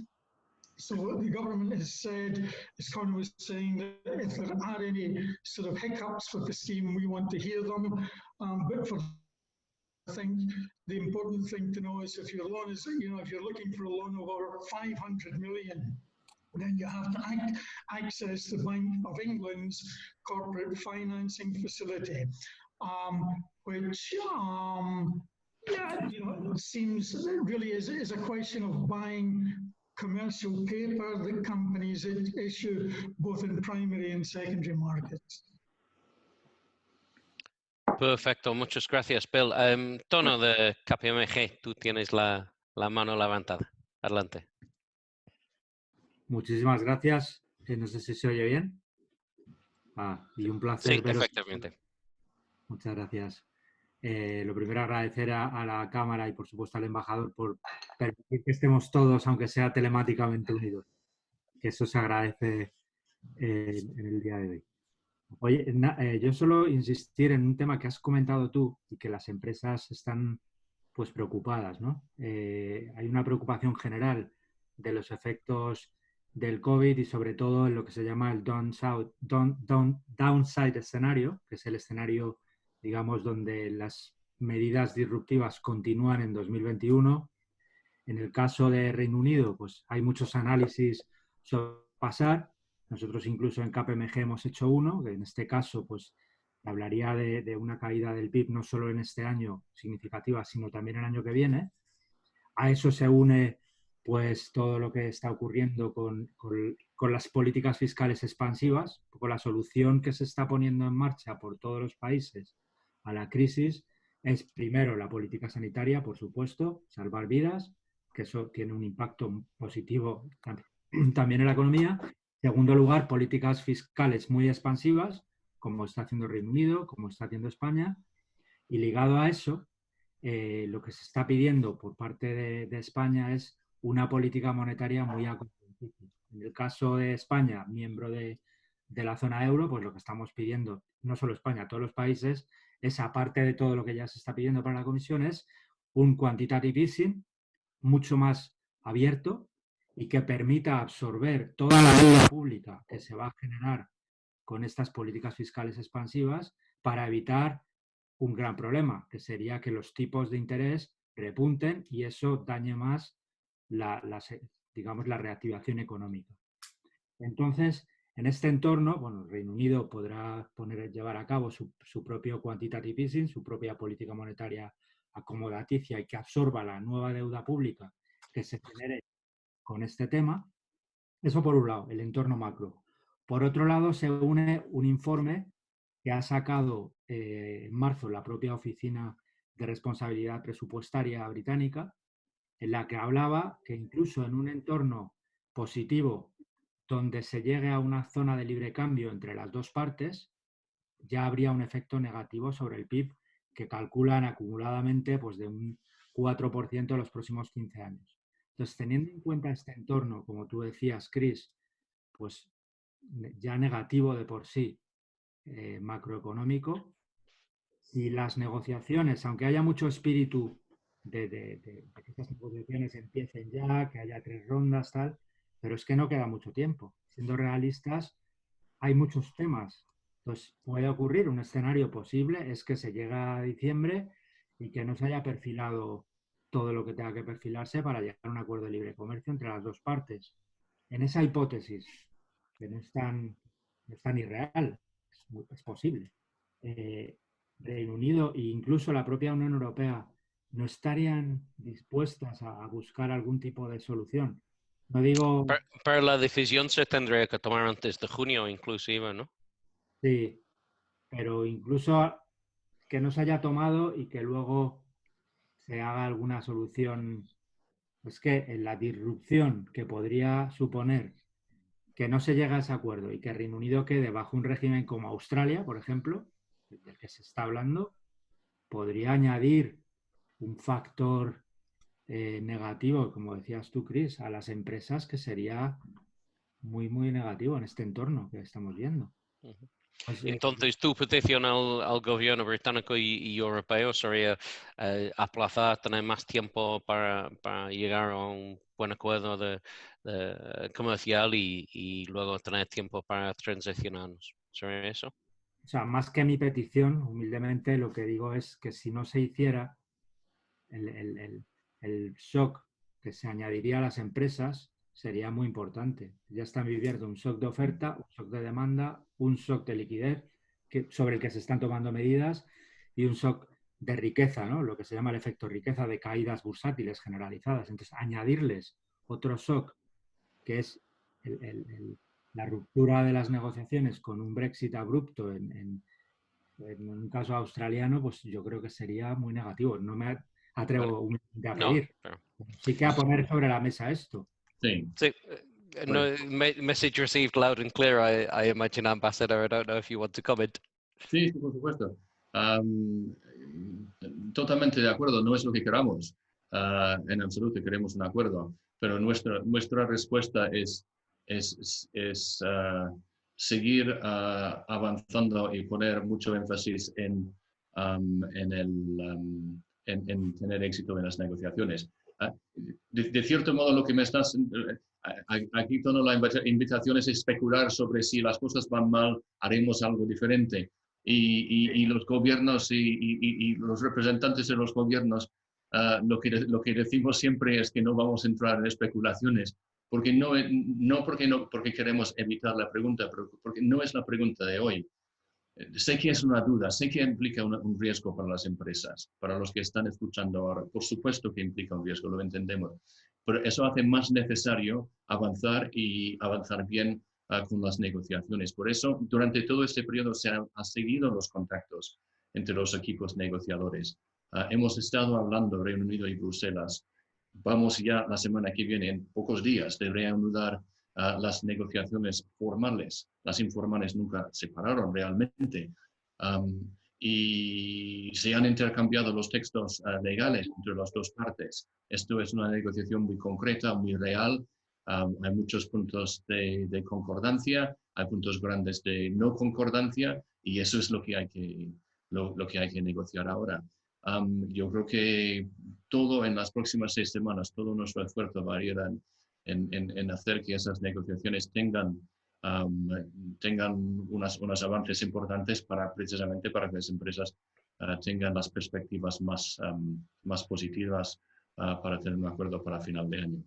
So the government has said, as Connor was saying, that if there are any sort of hiccups with the scheme, we want to hear them. I think the important thing to know is if your loan is, if you're looking for a loan of over 500 million, then you have to access the Bank of England's corporate financing facility, which it seems really is a question of buying commercial paper that companies issue both in primary and secondary markets. Perfecto, muchas gracias, Bill. Tono de KPMG, tú tienes la mano levantada. Adelante. Muchísimas gracias. No sé si se oye bien. Y un placer veros. Sí, efectivamente. Muchas gracias. Lo primero, agradecer a la Cámara y, por supuesto, al embajador por permitir que estemos todos, aunque sea telemáticamente unidos. Que eso se agradece en el día de hoy. Oye, yo solo insistir en un tema que has comentado tú y que las empresas están pues preocupadas, ¿no? Hay una preocupación general de los efectos del COVID y sobre todo en lo que se llama el downside escenario, que es el escenario, digamos, donde las medidas disruptivas continúan en 2021. En el caso de Reino Unido, pues hay muchos análisis sobre pasar. Nosotros incluso en KPMG hemos hecho uno, que en este caso pues hablaría de una caída del PIB no solo en este año significativa, sino también el año que viene. A eso se une pues todo lo que está ocurriendo con las políticas fiscales expansivas, con la solución que se está poniendo en marcha por todos los países a la crisis es primero la política sanitaria, por supuesto, salvar vidas, que eso tiene un impacto positivo también en la economía. En segundo lugar, políticas fiscales muy expansivas, como está haciendo Reino Unido, como está haciendo España. Y ligado a eso, lo que se está pidiendo por parte de España es una política monetaria muy a corto plazo. En el caso de España, miembro de la zona euro, pues lo que estamos pidiendo, no solo España, todos los países, es aparte de todo lo que ya se está pidiendo para la Comisión, es un quantitative easing mucho más abierto y que permita absorber toda la deuda pública que se va a generar con estas políticas fiscales expansivas para evitar un gran problema, que sería que los tipos de interés repunten y eso dañe más la reactivación económica. Entonces, en este entorno, bueno, el Reino Unido podrá llevar a cabo su propio quantitative easing, su propia política monetaria acomodaticia y que absorba la nueva deuda pública que se genere con este tema. Eso por un lado, el entorno macro. Por otro lado, se une un informe que ha sacado en marzo la propia Oficina de Responsabilidad Presupuestaria británica, en la que hablaba que incluso en un entorno positivo donde se llegue a una zona de libre cambio entre las dos partes, ya habría un efecto negativo sobre el PIB que calculan acumuladamente pues, de un 4% en los próximos 15 años. Entonces, teniendo en cuenta este entorno, como tú decías, Chris, pues ya negativo de por sí, macroeconómico, y las negociaciones, aunque haya mucho espíritu de que estas negociaciones empiecen ya, que haya 3 rondas, tal, pero es que no queda mucho tiempo. Siendo realistas, hay muchos temas. Entonces, puede ocurrir un escenario posible, es que se llega a diciembre y que no se haya perfilado todo lo que tenga que perfilarse para llegar a un acuerdo de libre comercio entre las dos partes. En esa hipótesis, que no es tan irreal, es posible. Reino Unido e incluso la propia Unión Europea no estarían dispuestas a buscar algún tipo de solución. No digo... Pero la decisión se tendría que tomar antes de junio, inclusive, ¿no? Sí, pero incluso que no se haya tomado y que luego se haga alguna solución. Es que en la disrupción que podría suponer que no se llegue a ese acuerdo y que Reino Unido quede bajo un régimen como Australia, por ejemplo, del que se está hablando, podría añadir un factor negativo, como decías tú, Chris, a las empresas, que sería muy, muy negativo en este entorno que estamos viendo. Pues, entonces, tu petición al gobierno británico y europeo sería aplazar, tener más tiempo para llegar a un buen acuerdo comercial y luego tener tiempo para transicionarnos. ¿Sería eso? O sea, más que mi petición, humildemente, lo que digo es que si no se hiciera, el shock que se añadiría a las empresas sería muy importante. Ya están viviendo un shock de oferta, un shock de demanda, un shock de liquidez sobre el que se están tomando medidas y un shock de riqueza, ¿no? Lo que se llama el efecto riqueza, de caídas bursátiles generalizadas. Entonces, añadirles otro shock, que es la ruptura de las negociaciones con un Brexit abrupto en un caso australiano, pues yo creo que sería muy negativo. No me atrevo a pedir. No. Sí que a poner sobre la mesa esto. Sí. Sí. No, message received loud and clear, I imagine, Ambassador. I don't know if you want to comment. Sí, por supuesto. Totalmente de acuerdo, no es lo que queramos. En absoluto queremos un acuerdo, pero nuestra respuesta es seguir avanzando y poner mucho énfasis en tener éxito en las negociaciones. De cierto modo, lo que me estás... Aquí toda la invitación es especular sobre si las cosas van mal, haremos algo diferente. Y los gobiernos y los representantes de los gobiernos, lo que decimos siempre es que no vamos a entrar en especulaciones, porque porque queremos evitar la pregunta, pero porque no es la pregunta de hoy. Sé que es una duda, sé que implica un riesgo para las empresas, para los que están escuchando ahora. Por supuesto que implica un riesgo, lo entendemos, pero eso hace más necesario avanzar y avanzar bien con las negociaciones. Por eso, durante todo este periodo se han seguido los contactos entre los equipos negociadores. Hemos estado hablando, Reino Unido y Bruselas. Vamos ya la semana que viene, en pocos días, de reanudar las negociaciones formales. Las informales nunca se pararon realmente. Y se han intercambiado los textos legales entre las dos partes. Esto es una negociación muy concreta, muy real. Hay muchos puntos de concordancia, hay puntos grandes de no concordancia, y eso es lo que hay que negociar ahora. Yo creo que todo en las próximas 6 semanas, todo nuestro esfuerzo va a ir en hacer que esas negociaciones tengan unos avances importantes precisamente para que las empresas tengan las perspectivas más positivas para tener un acuerdo para final de año.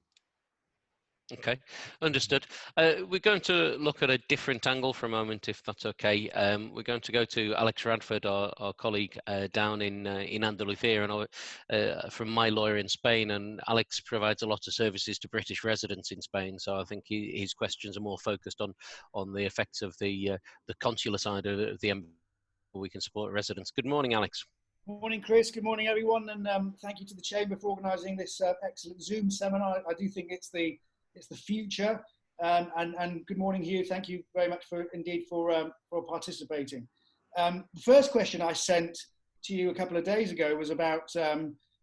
Okay, understood. We're going to look at a different angle for a moment, if that's okay. We're going to go to Alex Radford, our colleague down in Andalucía, and from my lawyer in Spain. And Alex provides a lot of services to British residents in Spain, so I think his questions are more focused on the effects of the consular side of the embassy. We can support residents. Good morning, Alex. Morning, Chris. Good morning, everyone, and thank you to the Chamber for organising this excellent Zoom seminar. I do think it's the it's the future. And good morning, Hugh. Thank you very much for participating. The first question I sent to you a couple of days ago was about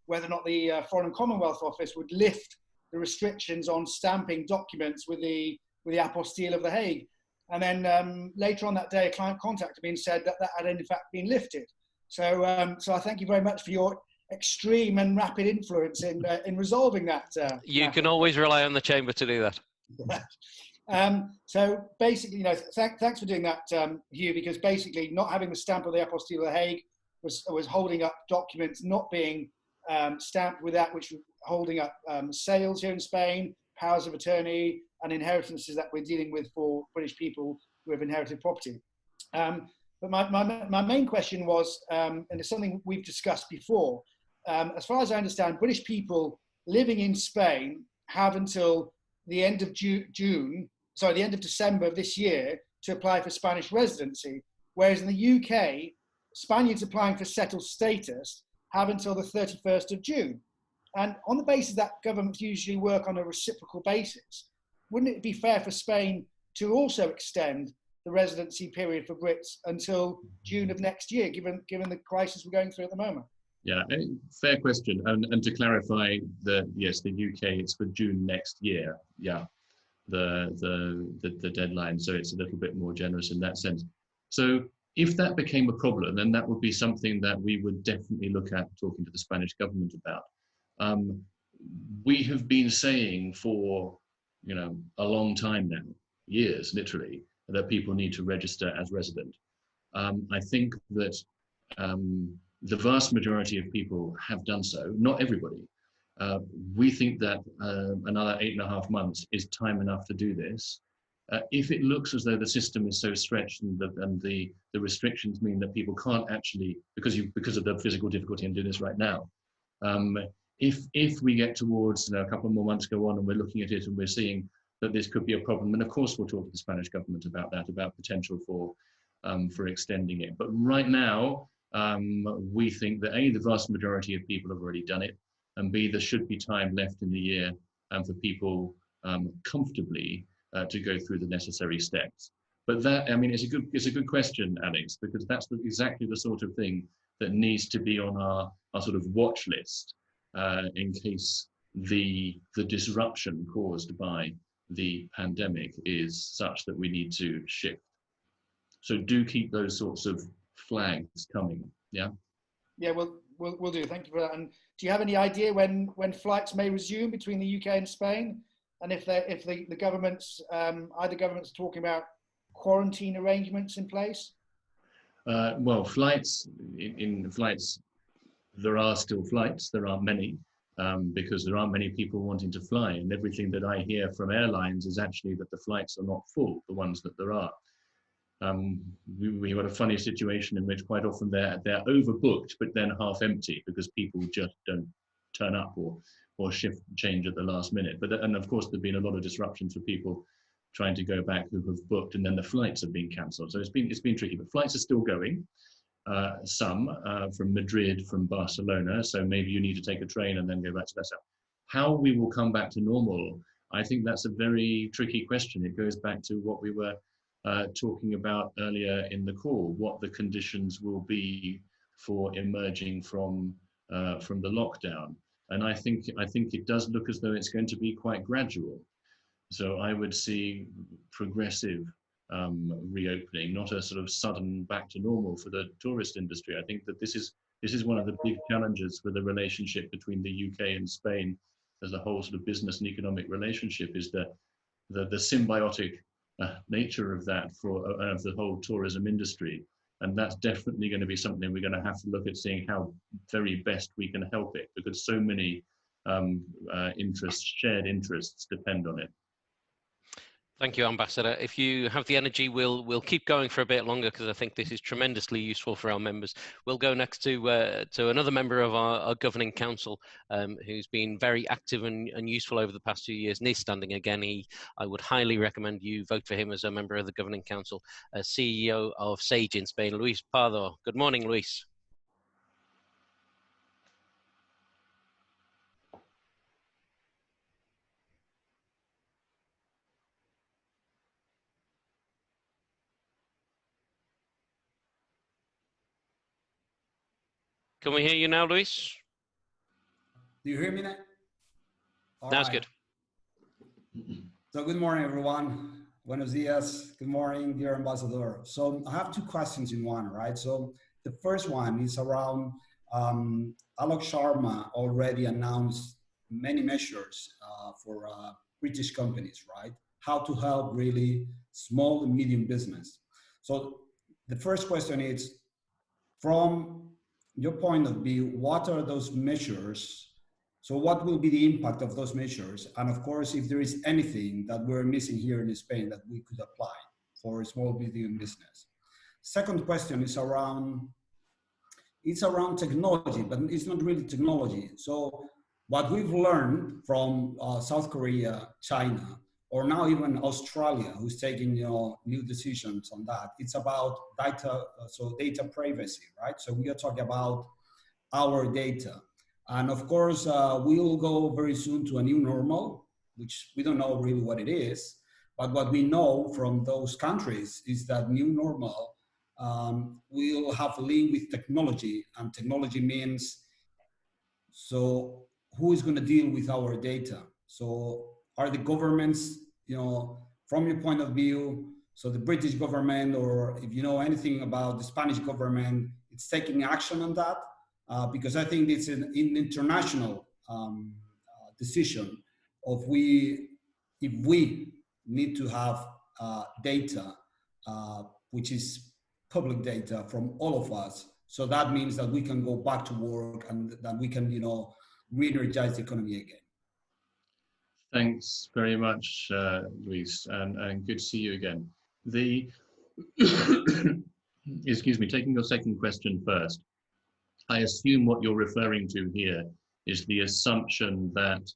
whether or not the Foreign and Commonwealth Office would lift the restrictions on stamping documents with the apostille of The Hague. And then later on that day, a client contacted me and said that had in fact been lifted. So, so I thank you very much for your extreme and rapid influence in resolving that. You can always rely on the chamber to do that. So basically, thanks for doing that, Hugh, because basically not having the stamp of the apostille of The Hague was holding up documents not being stamped with that, which was holding up sales here in Spain, powers of attorney, and inheritances that we're dealing with for British people who have inherited property. But my main question was, and it's something we've discussed before, as far as I understand, British people living in Spain have until the end of the end of December of this year to apply for Spanish residency, whereas in the UK, Spaniards applying for settled status have until the 31st of June. And on the basis that governments usually work on a reciprocal basis, wouldn't it be fair for Spain to also extend the residency period for Brits until June of next year, given the crisis we're going through at the moment? Yeah, fair question. And to clarify, yes, the UK, it's for June next year. Yeah, the deadline. So it's a little bit more generous in that sense. So if that became a problem, then that would be something that we would definitely look at talking to the Spanish government about. We have been saying for, a long time now, years literally, that people need to register as resident. I think that the vast majority of people have done so, not everybody. We think that another 8.5 months is time enough to do this. If it looks as though the system is so stretched and the restrictions mean that people can't actually, because of the physical difficulty in doing this right now, if we get towards a couple more months go on and we're looking at it and we're seeing that this could be a problem, then of course we'll talk to the Spanish government about that, about potential for extending it. But right now, we think that A, the vast majority of people have already done it, and B, there should be time left in the year for people comfortably to go through the necessary steps. But that, it's a good question, Alex, because that's exactly the sort of thing that needs to be on our sort of watch list in case the disruption caused by the pandemic is such that we need to shift. So do keep those sorts of flags coming. Yeah. Yeah, we'll do. Thank you for that. And do you have any idea when flights may resume between the UK and Spain? And if the governments, either governments, are talking about quarantine arrangements in place? Well, flights, there are still flights. There aren't many because there aren't many people wanting to fly. And everything that I hear from airlines is actually that the flights are not full, the ones that there are. We had a funny situation in which quite often they're overbooked, but then half empty because people just don't turn up or shift change at the last minute. And of course, there've been a lot of disruptions for people trying to go back who have booked, and then the flights have been cancelled. So it's been tricky, but flights are still going. Some from Madrid, from Barcelona. So maybe you need to take a train and then go back to that. How we will come back to normal, I think that's a very tricky question. It goes back to what we were talking about earlier in the call, what the conditions will be for emerging from the lockdown. And I think it does look as though it's going to be quite gradual. So I would see progressive reopening, not a sort of sudden back to normal for the tourist industry. I think that this is one of the big challenges for the relationship between the UK and Spain as a whole sort of business and economic relationship, is the symbiotic nature of that of the whole tourism industry. And that's definitely going to be something we're going to have to look at, seeing how very best we can help it, because so many shared interests depend on it. Thank you, Ambassador. If you have the energy, we'll keep going for a bit longer, because I think this is tremendously useful for our members. We'll go next to another member of our governing council who's been very active and useful over the past 2 years, and is standing again. I would highly recommend you vote for him as a member of the governing council, CEO of Sage in Spain, Luis Pardo. Good morning, Luis. Can we hear you now, Luis? Do you hear me now? That's good. So good morning, everyone. Buenos dias. Good morning, dear ambassador. So I have two questions in one, right? So the first one is around Alok Sharma already announced many measures for British companies, right? How to help really small and medium business. So the first question is, from your point of view, what are those measures? So what will be the impact of those measures? And of course, if there is anything that we're missing here in Spain that we could apply for a small, medium business. Second question is around, it's around technology, but it's not really technology. So what we've learned from South Korea, China, or now even Australia, who's taking new decisions on that, it's about data, so data privacy, right? So we are talking about our data. And of course, we will go very soon to a new normal, which we don't know really what it is. But what we know from those countries is that new normal will have a link with technology. And technology means, so who is going to deal with our data? So are the governments, from your point of view, so the British government, or if you know anything about the Spanish government, it's taking action on that? Because I think it's an international decision of if we need to have data, which is public data from all of us. So that means that we can go back to work and that we can, re-energize the economy again. Thanks very much, Luis, and good to see you again. Excuse me, taking your second question first. I assume what you're referring to here is the assumption that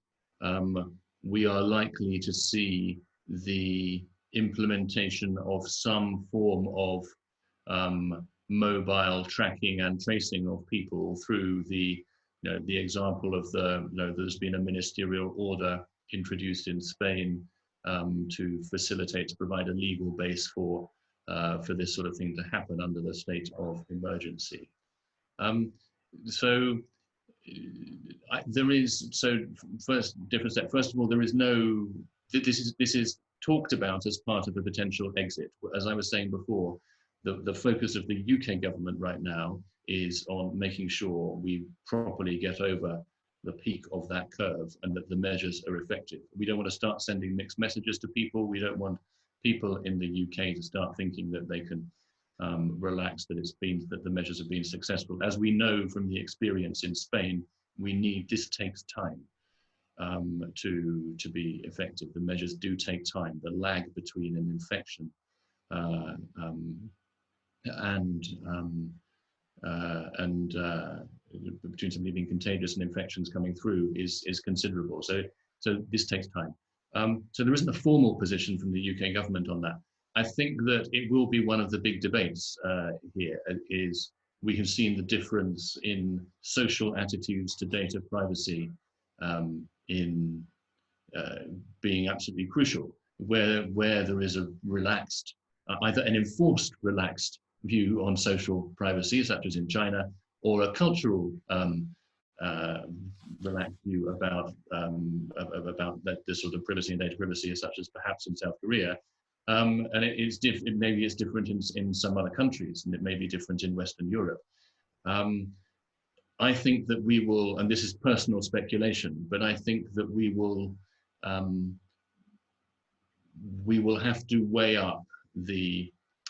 we are likely to see the implementation of some form of mobile tracking and tracing of people through the example of there's been a ministerial order introduced in Spain to facilitate, to provide a legal base for this sort of thing to happen under the state of emergency. First of all, there is no, this is talked about as part of a potential exit. As I was saying before, the focus of the UK government right now is on making sure we properly get over the peak of that curve and that the measures are effective. We don't want to start sending mixed messages to people. We don't want people in the UK to start thinking that they can relax, that the measures have been successful. As we know from the experience in Spain, this takes time to be effective. The measures do take time. The lag between an infection between somebody being contagious and infections coming through is considerable. So this takes time. So there isn't a formal position from the UK government on that. I think that it will be one of the big debates here. Is we have seen the difference in social attitudes to data privacy in being absolutely crucial, where there is a relaxed, either an enforced relaxed view on social privacy, such as in China, or a cultural relaxed view about this sort of privacy and data privacy, such as perhaps in South Korea. And maybe it's different in some other countries, and it may be different in Western Europe. I think that we will, and this is personal speculation, but I think that we will have to weigh up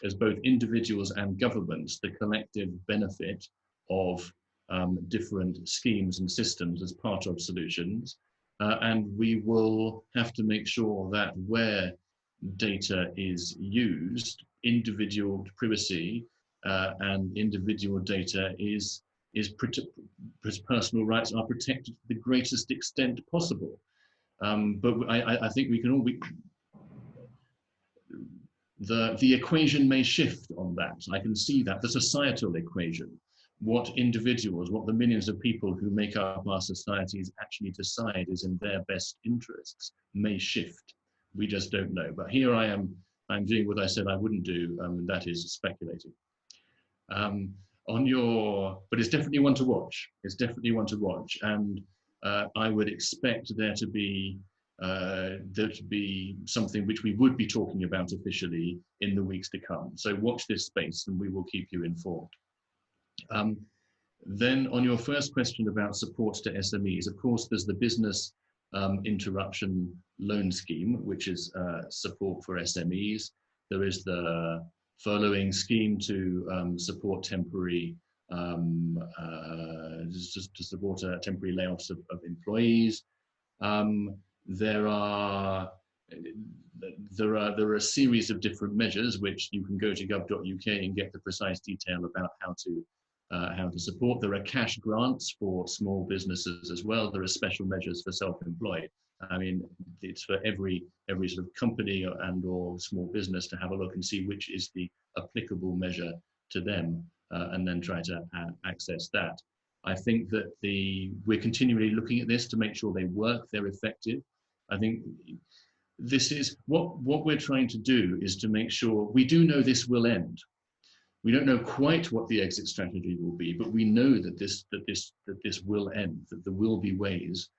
as both individuals and governments, the collective benefit of different schemes and systems as part of solutions. And we will have to make sure that where data is used, individual privacy and individual data personal rights are protected to the greatest extent possible. But I think we can all the equation may shift on that. I can see that, the societal equation, what individuals, what the millions of people who make up our societies actually decide is in their best interests may shift. We just don't know. But here I'm doing what I said I wouldn't do, and that is speculating. but it's definitely one to watch. It's definitely one to watch, and I would expect there to be something which we would be talking about officially in the weeks to come. So watch this space, and we will keep you informed. Then on your first question about support to SMEs, of course, there's the business interruption loan scheme, which is support for SMEs. There is the furloughing scheme to support temporary temporary layoffs of employees. There are a series of different measures which you can go to gov.uk and get the precise detail about how to support. There are cash grants for small businesses as well. There are special measures for self-employed. I mean, it's for every sort of company and or small business to have a look and see which is the applicable measure to them, and then try to access that. I think that we're continually looking at this to make sure they work, they're effective. I think this is what we're trying to do, is to make sure we do know this will end. We don't know quite what the exit strategy will be, but we know that this will end, that there will be ways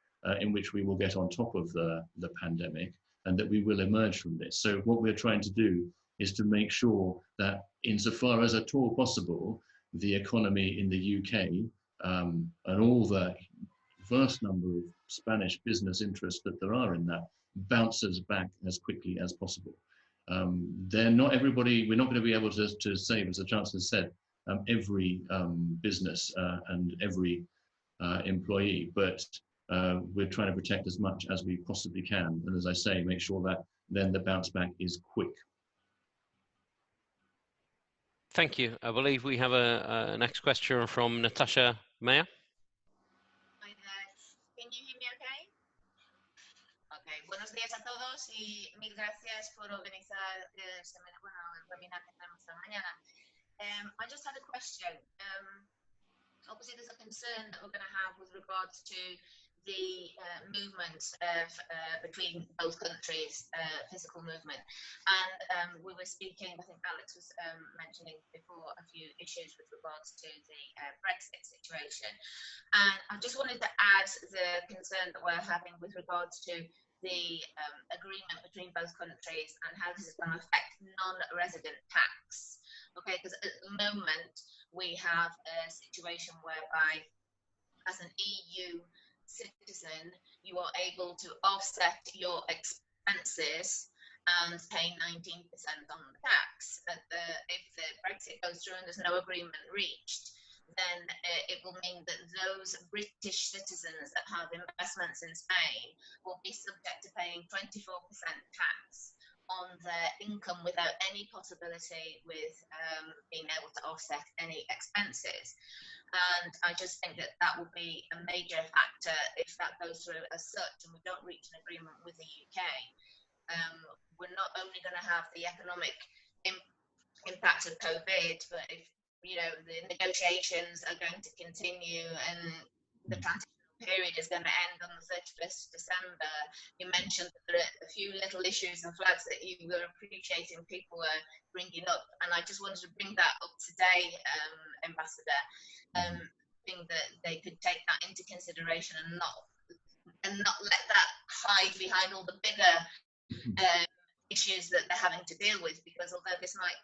in which we will get on top of the pandemic, and that we will emerge from this. So what we're trying to do is to make sure that insofar as at all possible, the economy in the UK and all the vast number of Spanish business interests that there are in that bounces back as quickly as possible. We're not going to be able to save, as the Chancellor said, every business and every employee, but we're trying to protect as much as we possibly can. And as I say, make sure that then the bounce back is quick. Thank you. I believe we have a next question from Natasha Mayer. Hi there. Can you hear me okay? Okay. Buenos días a todos y mil gracias por organizar el webinar que tenemos esta mañana. I just had a question. Obviously, there's a concern that we're going to have with regards to the movement between both countries, physical movement. And we were speaking, I think Alex was mentioning before, a few issues with regards to the Brexit situation. And I just wanted to add the concern that we're having with regards to the agreement between both countries and how this is going to affect non-resident tax. Okay, because at the moment we have a situation whereby as an EU citizen, you are able to offset your expenses and pay 19% on the tax. If the Brexit goes through and there's no agreement reached, then it will mean that those British citizens that have investments in Spain will be subject to paying 24% tax on their income without any possibility with being able to offset any expenses. And I just think that that will be a major factor if that goes through as such and we don't reach an agreement with the UK. We're not only going to have the economic impact of COVID, but if the negotiations are going to continue and the transition period is going to end on the 31st of December. You mentioned that there are a few little issues and flags that you were appreciating people were bringing up, and I just wanted to bring that up today, Ambassador. I think that they could take that into consideration and not let that hide behind all the bigger issues that they're having to deal with, because although this might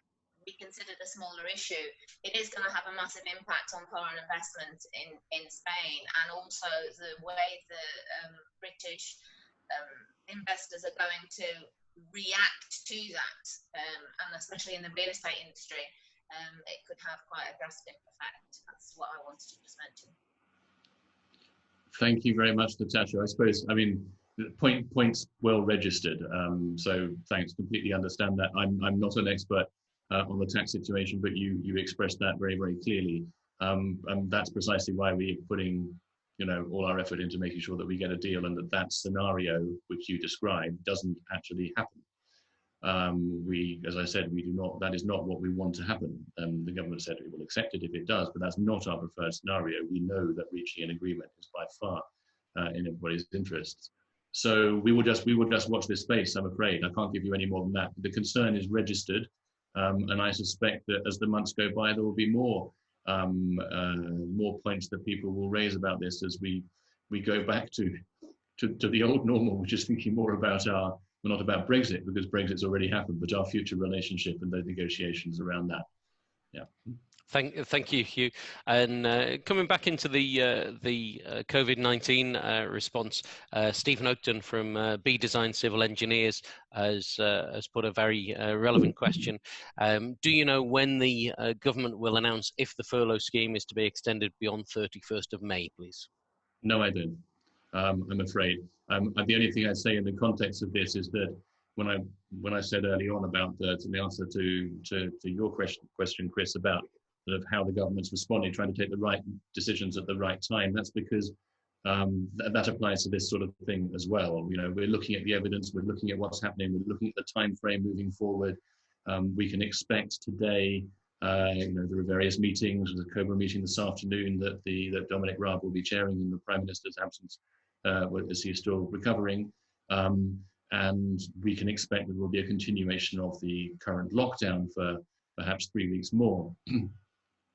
be considered a smaller issue, it is going to have a massive impact on foreign investment in Spain, and also the way the British investors are going to react to that, and especially in the real estate industry, it could have quite a drastic effect. That's what I wanted to just mention. Thank you very much, Natasha. I suppose, I mean, points well registered. So thanks, completely understand that. I'm not an expert on the tax situation, but you expressed that very, very clearly. And that's precisely why we're putting, all our effort into making sure that we get a deal, and that scenario which you described doesn't actually happen. As I said, that is not what we want to happen. The government said it will accept it if it does, but that's not our preferred scenario. We know that reaching an agreement is by far in everybody's interests. So we will just watch this space, I'm afraid. I can't give you any more than that. The concern is registered. And I suspect that as the months go by, there will be more more points that people will raise about this as we go back to the old normal, which is thinking more about well, not about Brexit, because Brexit's already happened, but our future relationship and the negotiations around that. Yeah. Thank you, Hugh. And coming back into the COVID-19 response, Stephen Oakton from B Design Civil Engineers has put a very relevant question. Do you know when the government will announce if the furlough scheme is to be extended beyond 31st of May, please? No, I don't. I'm afraid. The only thing I'd say in the context of this is that when I said early on about the answer to your question, Chris, about sort of how the government's responding, trying to take the right decisions at the right time, that's because that applies to this sort of thing as well. You know, we're looking at the evidence, we're looking at what's happening, we're looking at the time frame moving forward. We can expect today, you know, there are various meetings, there's a COBRA meeting this afternoon that Dominic Raab will be chairing in the Prime Minister's absence as he's still recovering. And we can expect that there will be a continuation of the current lockdown for perhaps 3 weeks more.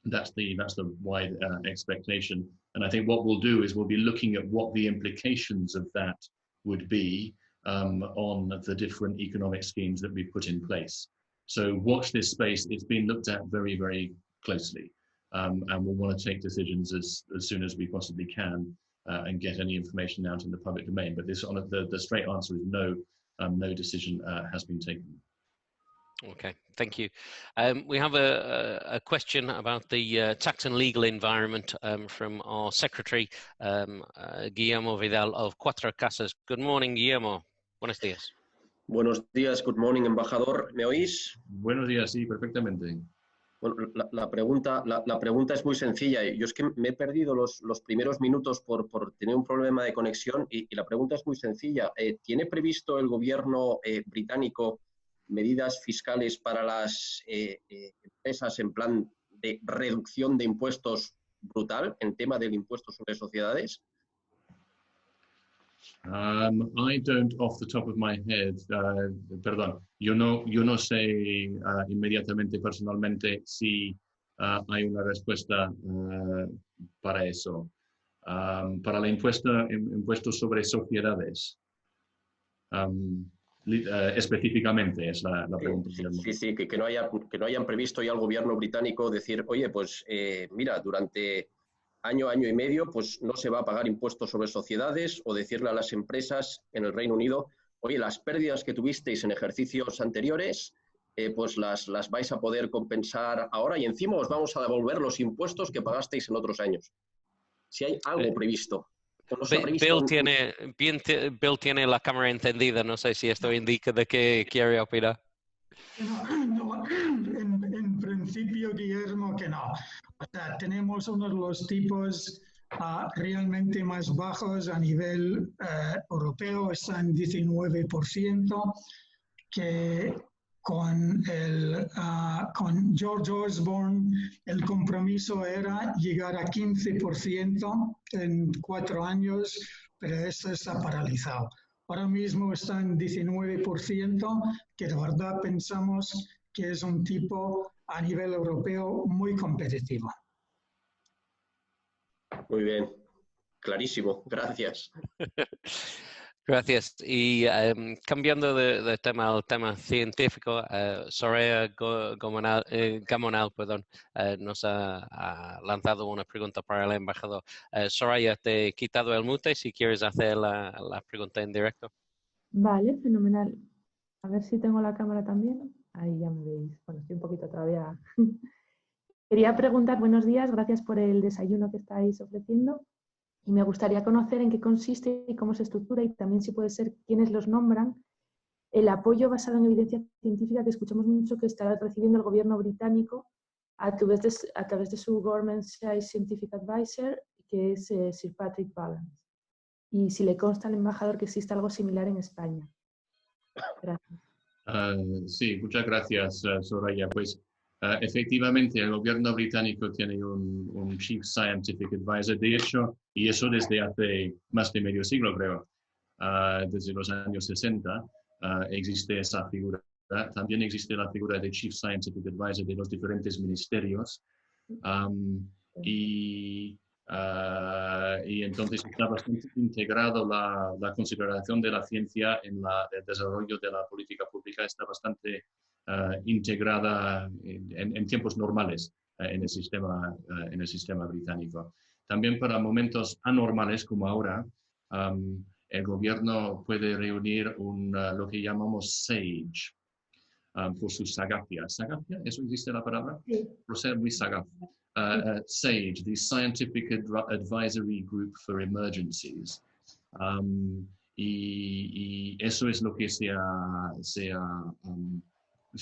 That's the wide expectation. And I think what we'll do is we'll be looking at what the implications of that would be on the different economic schemes that we put in place. So watch this space. It's been looked at very, very closely. And we'll want to take decisions as soon as we possibly can and get any information out in the public domain. But the straight answer is no, no decision has been taken. Okay, thank you. We have a question about the tax and legal environment from our secretary, Guillermo Vidal of Cuatro Casas. Good morning, Guillermo. Buenos días. Buenos días, good morning, embajador. ¿Me oís? Buenos días, sí, perfectamente. Bueno, la pregunta es muy sencilla. Yo es que me he perdido los primeros minutos por tener un problema de conexión y la pregunta es muy sencilla. ¿Tiene previsto el gobierno británico medidas fiscales para las empresas en plan de reducción de impuestos brutal en tema del impuesto sobre sociedades? I don't, off the top of my head, perdón, yo no sé inmediatamente, personalmente, si hay una respuesta para eso. Para el impuesto sobre sociedades, específicamente es la pregunta. Sí, que no hayan previsto ya el gobierno británico decir, oye, pues mira, durante año y medio, pues no se va a pagar impuestos sobre sociedades, o decirle a las empresas en el Reino Unido, oye, las pérdidas que tuvisteis en ejercicios anteriores, pues las vais a poder compensar ahora y encima os vamos a devolver los impuestos que pagasteis en otros años. Si hay algo previsto. Bill tiene la cámara encendida, no sé si esto indica de qué quiere opinar. No, en principio, Guillermo, que no. O sea, tenemos uno de los tipos realmente más bajos a nivel europeo, están 19%, que con George Osborne el compromiso era llegar a 15% en 4 años, pero esto está paralizado. Ahora mismo está en 19%, que de verdad pensamos que es un tipo a nivel europeo muy competitivo. Muy bien, clarísimo, gracias. Gracias. Y cambiando de tema al tema científico, Soraya Gamonal, nos ha lanzado una pregunta para el embajador. Soraya, te he quitado el mute si quieres hacer la pregunta en directo. Vale, fenomenal. A ver si tengo la cámara también. Ahí ya me veis. Bueno, estoy un poquito todavía. Quería preguntar, buenos días, gracias por el desayuno que estáis ofreciendo. Y me gustaría conocer en qué consiste y cómo se estructura y también si puede ser quiénes los nombran. El apoyo basado en evidencia científica que escuchamos mucho que está recibiendo el gobierno británico a través de su Government Scientific Advisor, que es Sir Patrick Vallance. Y si le consta al embajador que existe algo similar en España. Gracias. Sí, muchas gracias, Soraya. Pues efectivamente el gobierno británico tiene un Chief Scientific Advisor, de hecho, y eso desde hace más de medio siglo, creo, desde los años 60 existe esa figura. También existe la figura de Chief Scientific Advisor de los diferentes ministerios. Y entonces está bastante integrado la consideración de la ciencia en el desarrollo de la política pública, está bastante integrada en tiempos normales en el sistema británico. También para momentos anormales como ahora, el gobierno puede reunir lo que llamamos SAGE, por su sagacia. ¿Sagacia? ¿Eso existe la palabra? Sí. Por ser muy sagaz. SAGE, the Scientific Advisory Group for Emergencies. Y eso es lo que se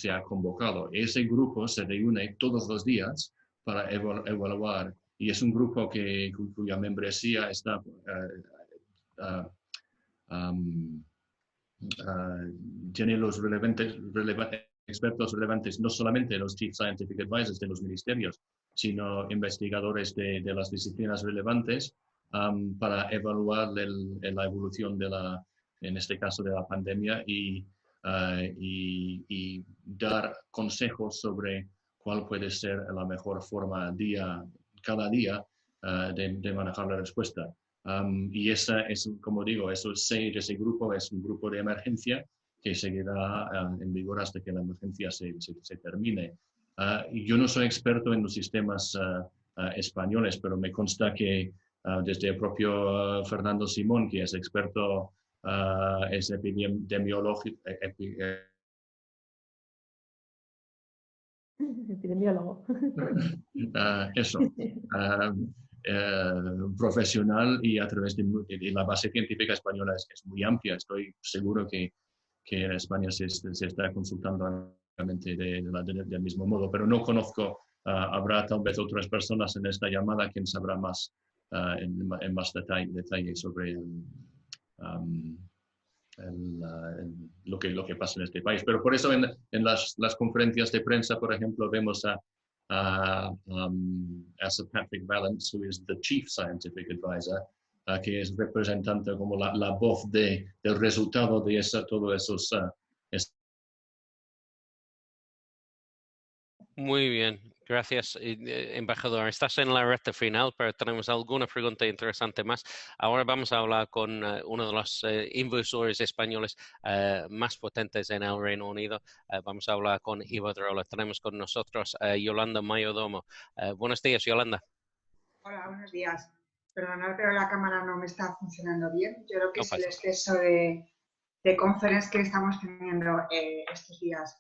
ha convocado. Ese grupo se reúne todos los días para evaluar, y es un grupo cuya membresía está tiene los expertos relevantes, no solamente los Chief Scientific Advisors de los ministerios, sino investigadores de las disciplinas relevantes para evaluar la evolución en este caso de la pandemia y dar consejos sobre cuál puede ser la mejor forma cada día de manejar la respuesta. Y esa es, como digo, ese grupo es un grupo de emergencia que seguirá en vigor hasta que la emergencia se termine. Yo no soy experto en los sistemas españoles, pero me consta que desde el propio Fernando Simón, que es experto, es epidemiólogo, epidemiólogo. Profesional, y a través de la base científica española es muy amplia. Estoy seguro que en España se está consultando del mismo modo, pero no conozco, habrá tal vez otras personas en esta llamada quien sabrá más en más detalle sobre lo que pasa en este país. Pero por eso en las conferencias de prensa, por ejemplo, vemos a Sir Patrick Vallance, who is the Chief Scientific Advisor, que es representante como la voz del resultado de todos esos. Muy bien, gracias, embajador. Estás en la recta final, pero tenemos alguna pregunta interesante más. Ahora vamos a hablar con uno de los inversores españoles más potentes en el Reino Unido. Vamos a hablar con Iberdrola. Tenemos con nosotros Yolanda Mayordomo. Buenos días, Yolanda. Hola, buenos días. Perdonad, pero la cámara no me está funcionando bien. Yo creo que es el exceso de conferencias que estamos teniendo estos días.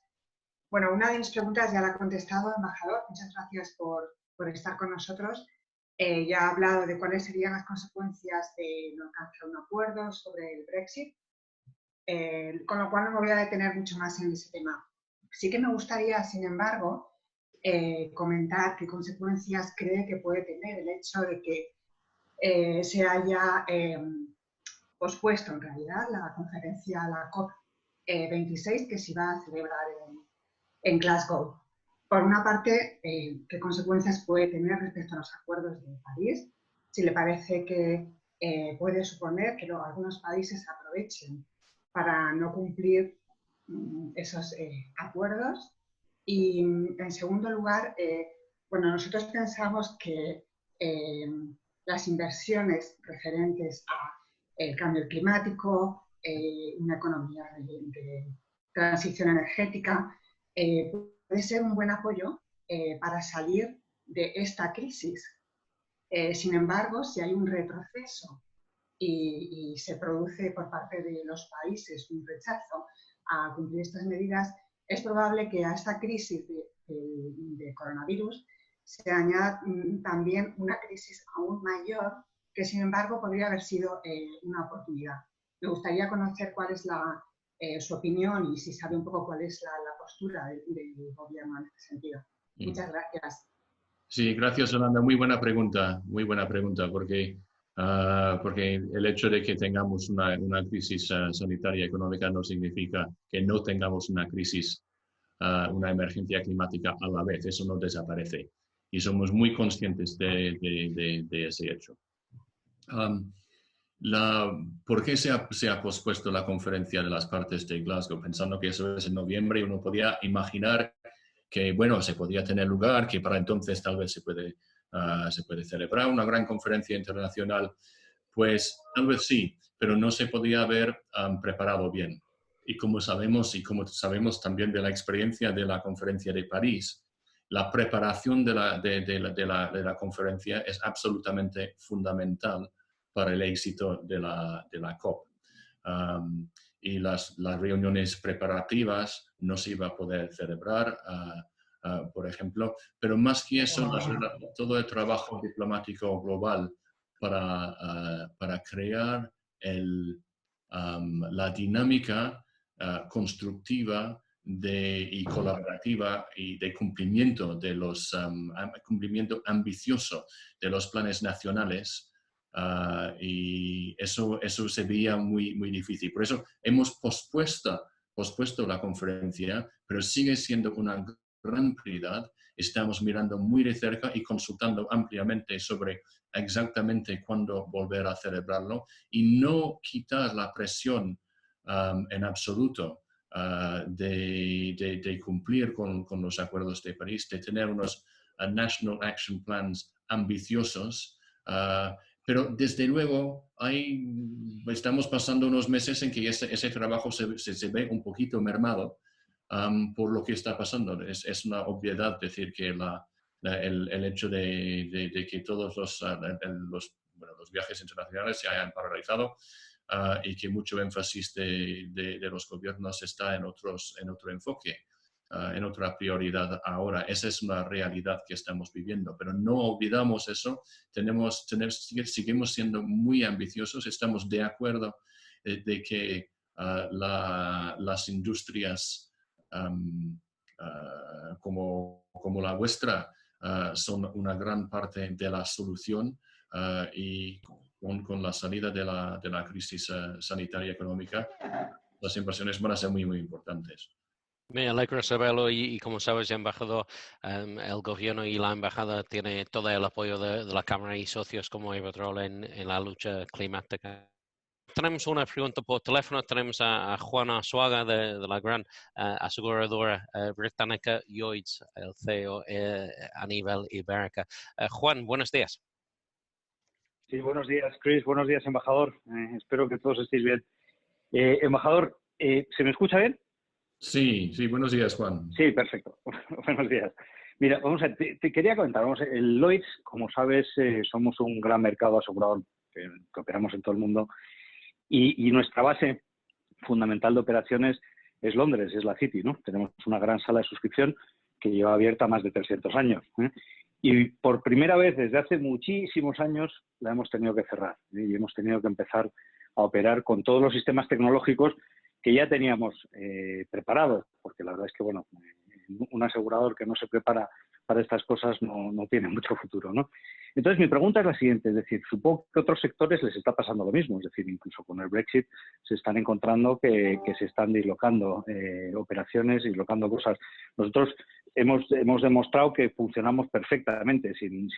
Bueno, una de mis preguntas ya la ha contestado, embajador. Muchas gracias por estar con nosotros. Ya ha hablado de cuáles serían las consecuencias de no alcanzar un acuerdo sobre el Brexit, con lo cual no me voy a detener mucho más en ese tema. Sí que me gustaría, sin embargo, comentar qué consecuencias cree que puede tener el hecho de que se haya pospuesto en realidad la conferencia, la COP26, que se iba a celebrar en Glasgow. Por una parte, ¿qué consecuencias puede tener respecto a los acuerdos de París? Si le parece que puede suponer que algunos países aprovechen para no cumplir esos acuerdos. Y en segundo lugar, bueno, nosotros pensamos que las inversiones referentes al cambio climático, una economía de transición energética, puede ser un buen apoyo para salir de esta crisis. Sin embargo, si hay un retroceso y se produce por parte de los países un rechazo a cumplir estas medidas, es probable que a esta crisis de coronavirus se añada también una crisis aún mayor que, sin embargo, podría haber sido una oportunidad. Me gustaría conocer cuál es su opinión y si sabe un poco cuál es la postura del gobierno en este sentido. Muchas gracias. Sí, gracias, Yolanda. Muy buena pregunta, porque el hecho de que tengamos una crisis sanitaria y económica no significa que no tengamos una crisis, una emergencia climática a la vez. Eso no desaparece. Y somos muy conscientes de ese hecho. ¿Por qué se ha pospuesto la conferencia de las partes de Glasgow? Pensando que eso es en noviembre, y uno podía imaginar bueno, se podía tener lugar, que para entonces tal vez se puede celebrar una gran conferencia internacional, pues tal vez sí, pero no se podía haber preparado bien. Y como sabemos también de la experiencia de la conferencia de París, la preparación de la conferencia es absolutamente fundamental para el éxito de la COP. Y las reuniones preparativas no se iba a poder celebrar, por ejemplo, pero más que eso, todo el trabajo diplomático global para crear la dinámica constructiva y colaborativa y de cumplimiento cumplimiento ambicioso de los planes nacionales. Y eso se veía muy, muy difícil. Por eso hemos pospuesto la conferencia, pero sigue siendo una gran prioridad. Estamos mirando muy de cerca y consultando ampliamente sobre exactamente cuándo volver a celebrarlo y no quitar la presión en absoluto de cumplir con los acuerdos de París, de tener unos National Action Plans ambiciosos. Pero desde luego estamos pasando unos meses en que ese trabajo se ve un poquito mermado por lo que está pasando. Es una obviedad decir que el hecho de que todos los viajes internacionales se hayan paralizado y que mucho énfasis de los gobiernos está en otro enfoque, en otra prioridad ahora. Esa es una realidad que estamos viviendo, pero no olvidamos eso. Seguimos siendo muy ambiciosos. Estamos de acuerdo de que las industrias como la vuestra son una gran parte de la solución y con la salida de la crisis sanitaria económica, las inversiones van a ser muy, muy importantes. Me alegra saberlo y como sabes, embajador, el gobierno y la embajada tienen todo el apoyo de la Cámara y socios como Iberdrola en la lucha climática. Tenemos una pregunta por teléfono. Tenemos a Juana Suaga de la gran aseguradora británica Lloyds, el CEO a nivel ibérica. Juan, buenos días. Sí, buenos días, Chris. Buenos días, embajador. Espero que todos estéis bien. Embajador, ¿se me escucha bien? Sí, buenos días, Juan. Sí, perfecto. Buenos días. Mira, vamos a ver, te quería comentar, el Lloyds, como sabes, somos un gran mercado asegurador que operamos en todo el mundo. Y nuestra base fundamental de operaciones es Londres, es la City, ¿no? Tenemos una gran sala de suscripción que lleva abierta más de 300 años. Y por primera vez desde hace muchísimos años la hemos tenido que cerrar. Y hemos tenido que empezar a operar con todos los sistemas tecnológicos que ya teníamos preparados, porque la verdad es que, bueno, un asegurador que no se prepara para estas cosas no tiene mucho futuro, ¿no? Entonces, mi pregunta es la siguiente, es decir, supongo que a otros sectores les está pasando lo mismo, es decir, incluso con el Brexit se están encontrando que se están dislocando operaciones, dislocando cosas. Nosotros hemos demostrado que funcionamos perfectamente sin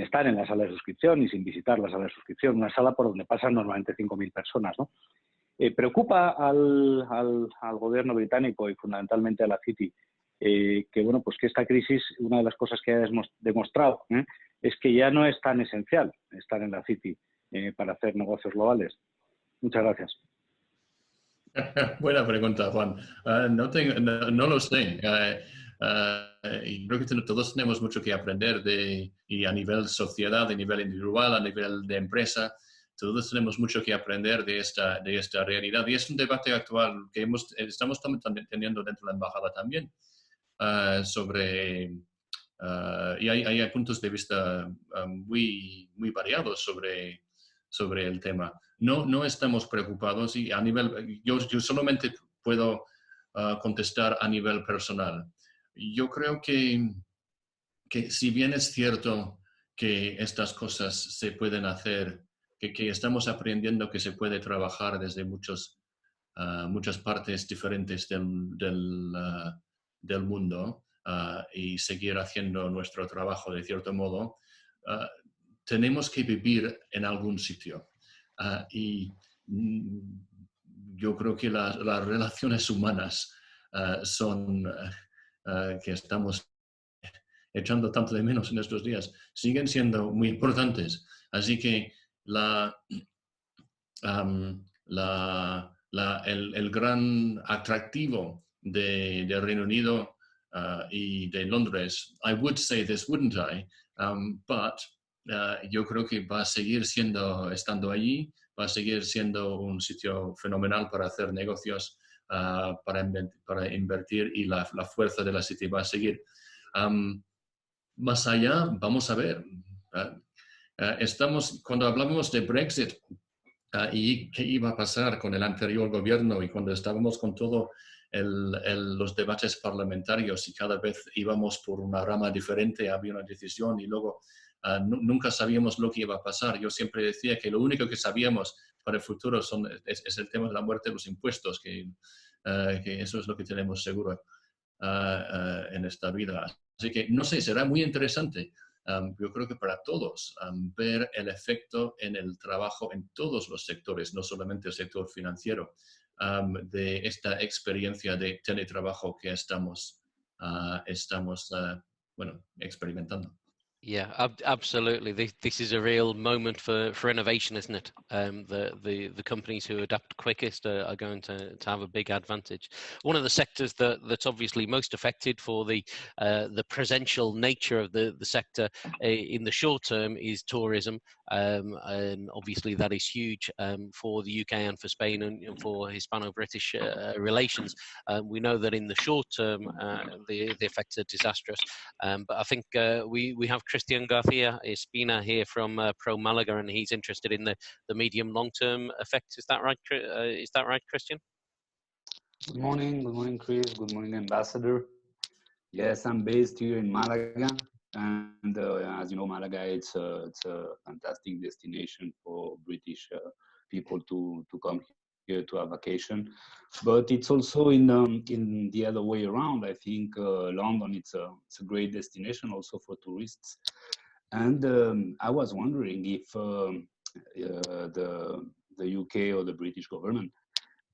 estar en la sala de suscripción y sin visitar la sala de suscripción, una sala por donde pasan normalmente 5.000 personas, ¿no? Preocupa al gobierno británico y fundamentalmente a la City que, bueno, pues que esta crisis, una de las cosas que ha demostrado es que ya no es tan esencial estar en la City para hacer negocios globales. Muchas gracias. Buena pregunta, Juan. No lo sé. Y creo que todos tenemos mucho que aprender y a nivel sociedad, a nivel individual, a nivel de empresa. Todos tenemos mucho que aprender de esta realidad. Y es un debate actual que estamos teniendo dentro de la embajada también. Y hay puntos de vista muy variados sobre el tema. No estamos preocupados y a nivel, yo solamente puedo contestar a nivel personal. Yo creo que si bien es cierto que estas cosas se pueden hacer, que estamos aprendiendo que se puede trabajar desde muchas partes diferentes del mundo y seguir haciendo nuestro trabajo de cierto modo, tenemos que vivir en algún sitio. Y yo creo que las relaciones humanas son que estamos echando tanto de menos en estos días, siguen siendo muy importantes. Así que el gran atractivo de Reino Unido y de Londres, I would say this, wouldn't I? But yo creo que va a seguir estando allí, va a seguir siendo un sitio fenomenal para hacer negocios, para invertir, y la fuerza de la City va a seguir. Más allá, vamos a ver. Cuando hablamos de Brexit y qué iba a pasar con el anterior gobierno, y cuando estábamos con todo los debates parlamentarios y cada vez íbamos por una rama diferente, había una decisión y luego nunca sabíamos lo que iba a pasar. Yo siempre decía que lo único que sabíamos para el futuro es el tema de la muerte de los impuestos, que eso es lo que tenemos seguro en esta vida. Así que, no sé, será muy interesante, yo creo que para todos, ver el efecto en el trabajo en todos los sectores, no solamente el sector financiero, de esta experiencia de teletrabajo que estamos experimentando. Yeah, absolutely. This is a real moment for innovation, isn't it? The companies who adapt quickest are going to have a big advantage. One of the sectors that's obviously most affected for the presential nature of the sector in the short term is tourism, and obviously that is huge for the UK and for Spain and for Hispano-British relations. We know that in the short term the effects are disastrous, but I think we have Christian Garcia Espina here from Pro Malaga, and he's interested in the medium long-term effects. Is that right? Christian? Good morning, Chris. Good morning, Ambassador. Yes, I'm based here in Malaga, and as you know, Malaga it's a fantastic destination for British people to come here to have vacation. But it's also in the other way around. I think London it's a great destination also for tourists. And I was wondering if the UK or the British government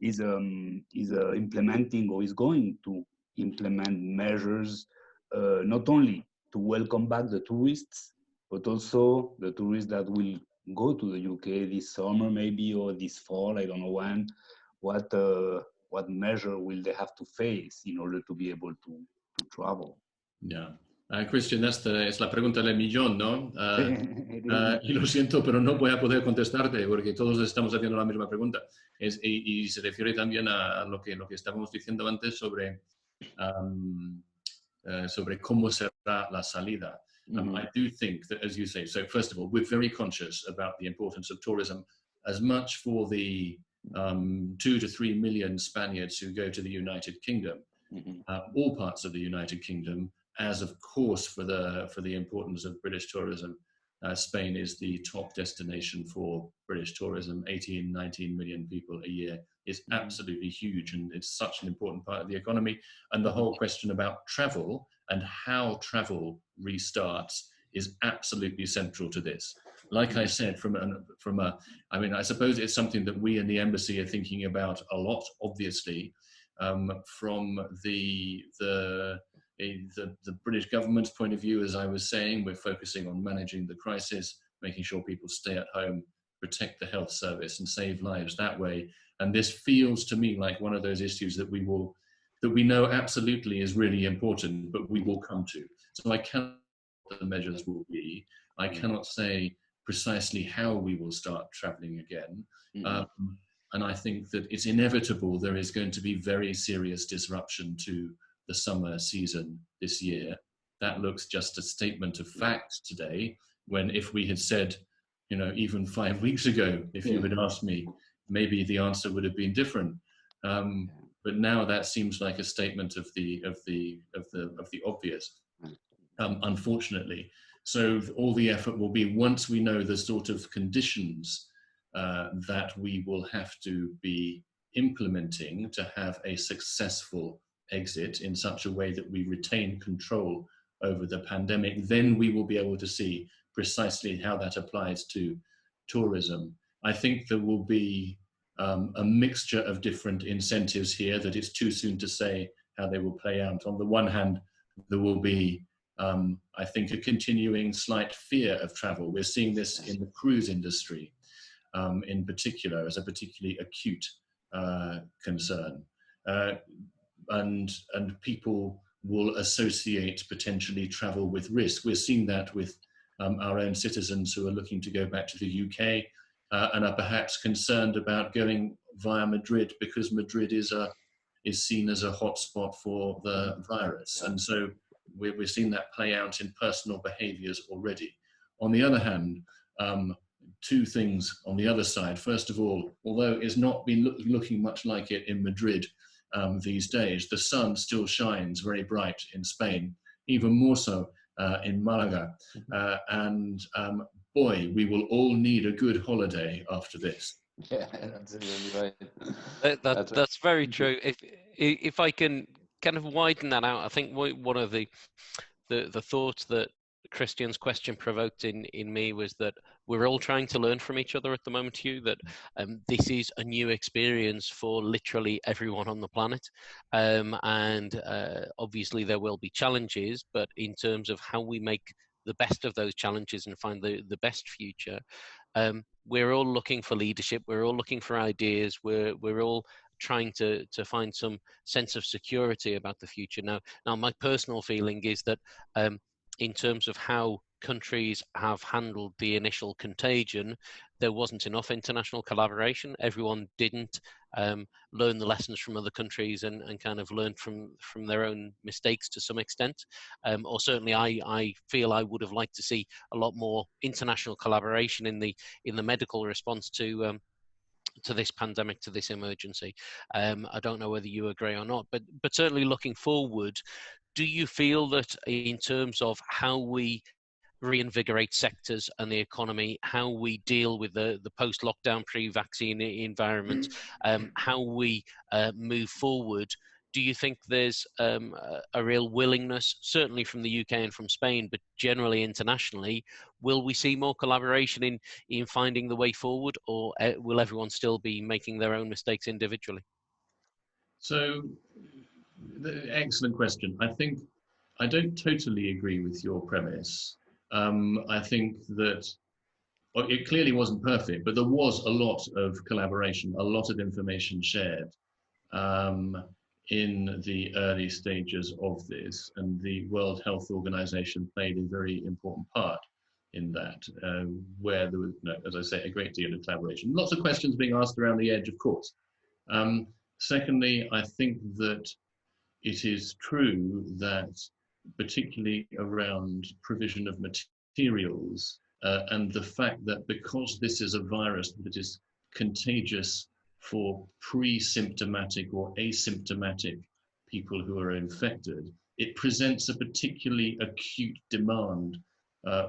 is implementing or is going to implement measures not only to welcome back the tourists, but also the tourists that will go to the UK this summer maybe, or this fall, I don't know when. What measure will they have to face in order to be able to travel? Yeah. Christian, es la pregunta del millón, ¿no? Y lo siento, pero no voy a poder contestarte porque todos estamos haciendo la misma pregunta. Y se refiere también a lo que estábamos diciendo antes sobre cómo será la salida. I do think that, as you say, so first of all, we're very conscious about the importance of tourism, as much for the 2 to 3 million Spaniards who go to the United Kingdom, all parts of the United Kingdom, as of course for the importance of British tourism. Spain is the top destination for British tourism. 18, 19 million people a year is absolutely huge, and it's such an important part of the economy. And the whole question about travel and how travel restarts is absolutely central to this. Like I said, I mean, I suppose it's something that we in the embassy are thinking about a lot, obviously, from the British government's point of view. As I was saying, we're focusing on managing the crisis, making sure people stay at home, protect the health service and save lives that way. And this feels to me like one of those issues that we know absolutely is really important, but we will come to. So I cannot say what the measures will be. I cannot say precisely how we will start traveling again. And I think that it's inevitable there is going to be very serious disruption to the summer season this year. That looks just a statement of fact today, when if we had said, you know, even 5 weeks ago, if you had asked me, maybe the answer would have been different. But now that seems like a statement of the obvious, unfortunately. So all the effort will be, once we know the sort of conditions that we will have to be implementing to have a successful exit in such a way that we retain control over the pandemic, then we will be able to see precisely how that applies to tourism. I think there will be a mixture of different incentives here, that it's too soon to say they will play out. On the one hand, there will be, I think, a continuing slight fear of travel. We're seeing this in the cruise industry, in particular, as a particularly acute concern. And people will associate potentially travel with risk. We're seeing that with our own citizens who are looking to go back to the UK and are perhaps concerned about going via Madrid because Madrid is seen as a hotspot for the virus. And so we're seeing that play out in personal behaviors already. On the other hand, two things on the other side. First of all, although it's not been looking much like it in Madrid these days, the sun still shines very bright in Spain, even more so in Malaga. And boy, we will all need a good holiday after this. Yeah, that's really right. That's very true. If I can kind of widen that out, I think one of the thoughts that Christian's question provoked in me was that we're all trying to learn from each other at the moment, Hugh, that this is a new experience for literally everyone on the planet. And obviously there will be challenges, but in terms of how we make the best of those challenges and find the best future, we're all looking for leadership. We're all looking for ideas. We're all trying to find some sense of security about the future. Now my personal feeling is that in terms of how countries have handled the initial contagion, there wasn't enough international collaboration. Everyone didn't learn the lessons from other countries and kind of learn from their own mistakes to some extent. Or certainly I feel I would have liked to see a lot more international collaboration in the medical response to this pandemic, to this emergency. I don't know whether you agree or not, but certainly looking forward, do you feel that in terms of how we reinvigorate sectors and the economy, how we deal with the post-lockdown, pre-vaccine environment, how we move forward, do you think there's a real willingness, certainly from the UK and from Spain, but generally internationally, will we see more collaboration in finding the way forward, or will everyone still be making their own mistakes individually? So, excellent question. I think I don't totally agree with your premise. I think that it clearly wasn't perfect, but there was a lot of collaboration, a lot of information shared in the early stages of this, and the World Health Organization played a very important part in that, where there was, as I say, a great deal of collaboration. Lots of questions being asked around the edge, of course. Secondly, I think that it is true that particularly around provision of materials and the fact that because this is a virus that is contagious for pre-symptomatic or asymptomatic people who are infected, it presents a particularly acute demand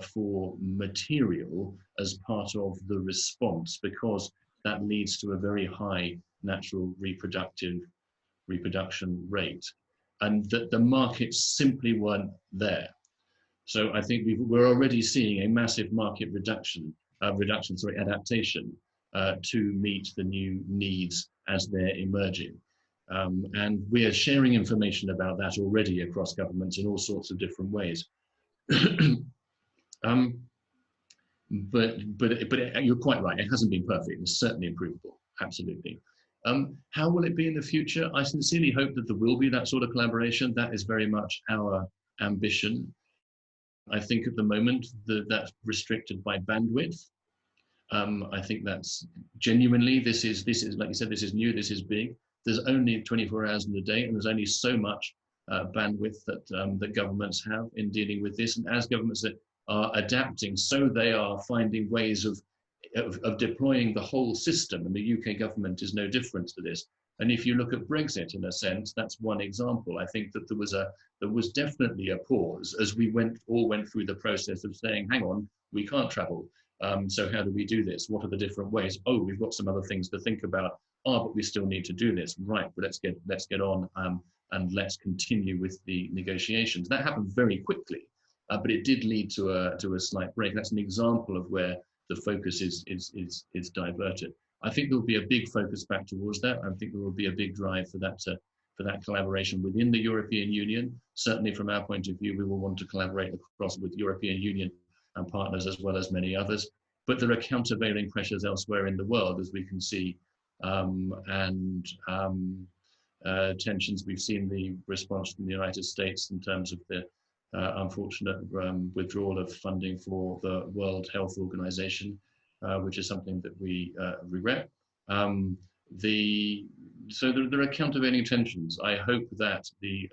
for material as part of the response, because that leads to a very high natural reproduction rate, and that the markets simply weren't there. So I think we're already seeing a massive market adaptation to meet the new needs as they're emerging. And we are sharing information about that already across governments in all sorts of different ways. But you're quite right, it hasn't been perfect. It's certainly improvable, absolutely. How will it be in the future? I sincerely hope that there will be that sort of collaboration. That is very much our ambition. I think at the moment that's restricted by bandwidth. I think that's genuinely, this is like you said, this is new, this is big. There's only 24 hours in the day, and there's only so much bandwidth that governments have in dealing with this. And as governments that are adapting, so they are finding ways of deploying the whole system, and the UK government is no different to this. And if you look at Brexit, in a sense, that's one example. I think that there was definitely a pause as we all went through the process of saying, hang on, we can't travel. So how do we do this? What are the different ways? Oh, we've got some other things to think about. Oh, but we still need to do this. Right, but let's get on and let's continue with the negotiations. That happened very quickly, but it did lead to a slight break. That's an example of where the focus is diverted. I think there will be a big focus back towards that. I think there will be a big drive for that for that collaboration within the European Union. Certainly from our point of view, we will want to collaborate across with European Union and partners as well as many others. But there are countervailing pressures elsewhere in the world, as we can see, tensions. We've seen the response from the United States in terms of the unfortunate withdrawal of funding for the World Health Organization, which is something that we regret. So there are countervailing tensions. I hope that the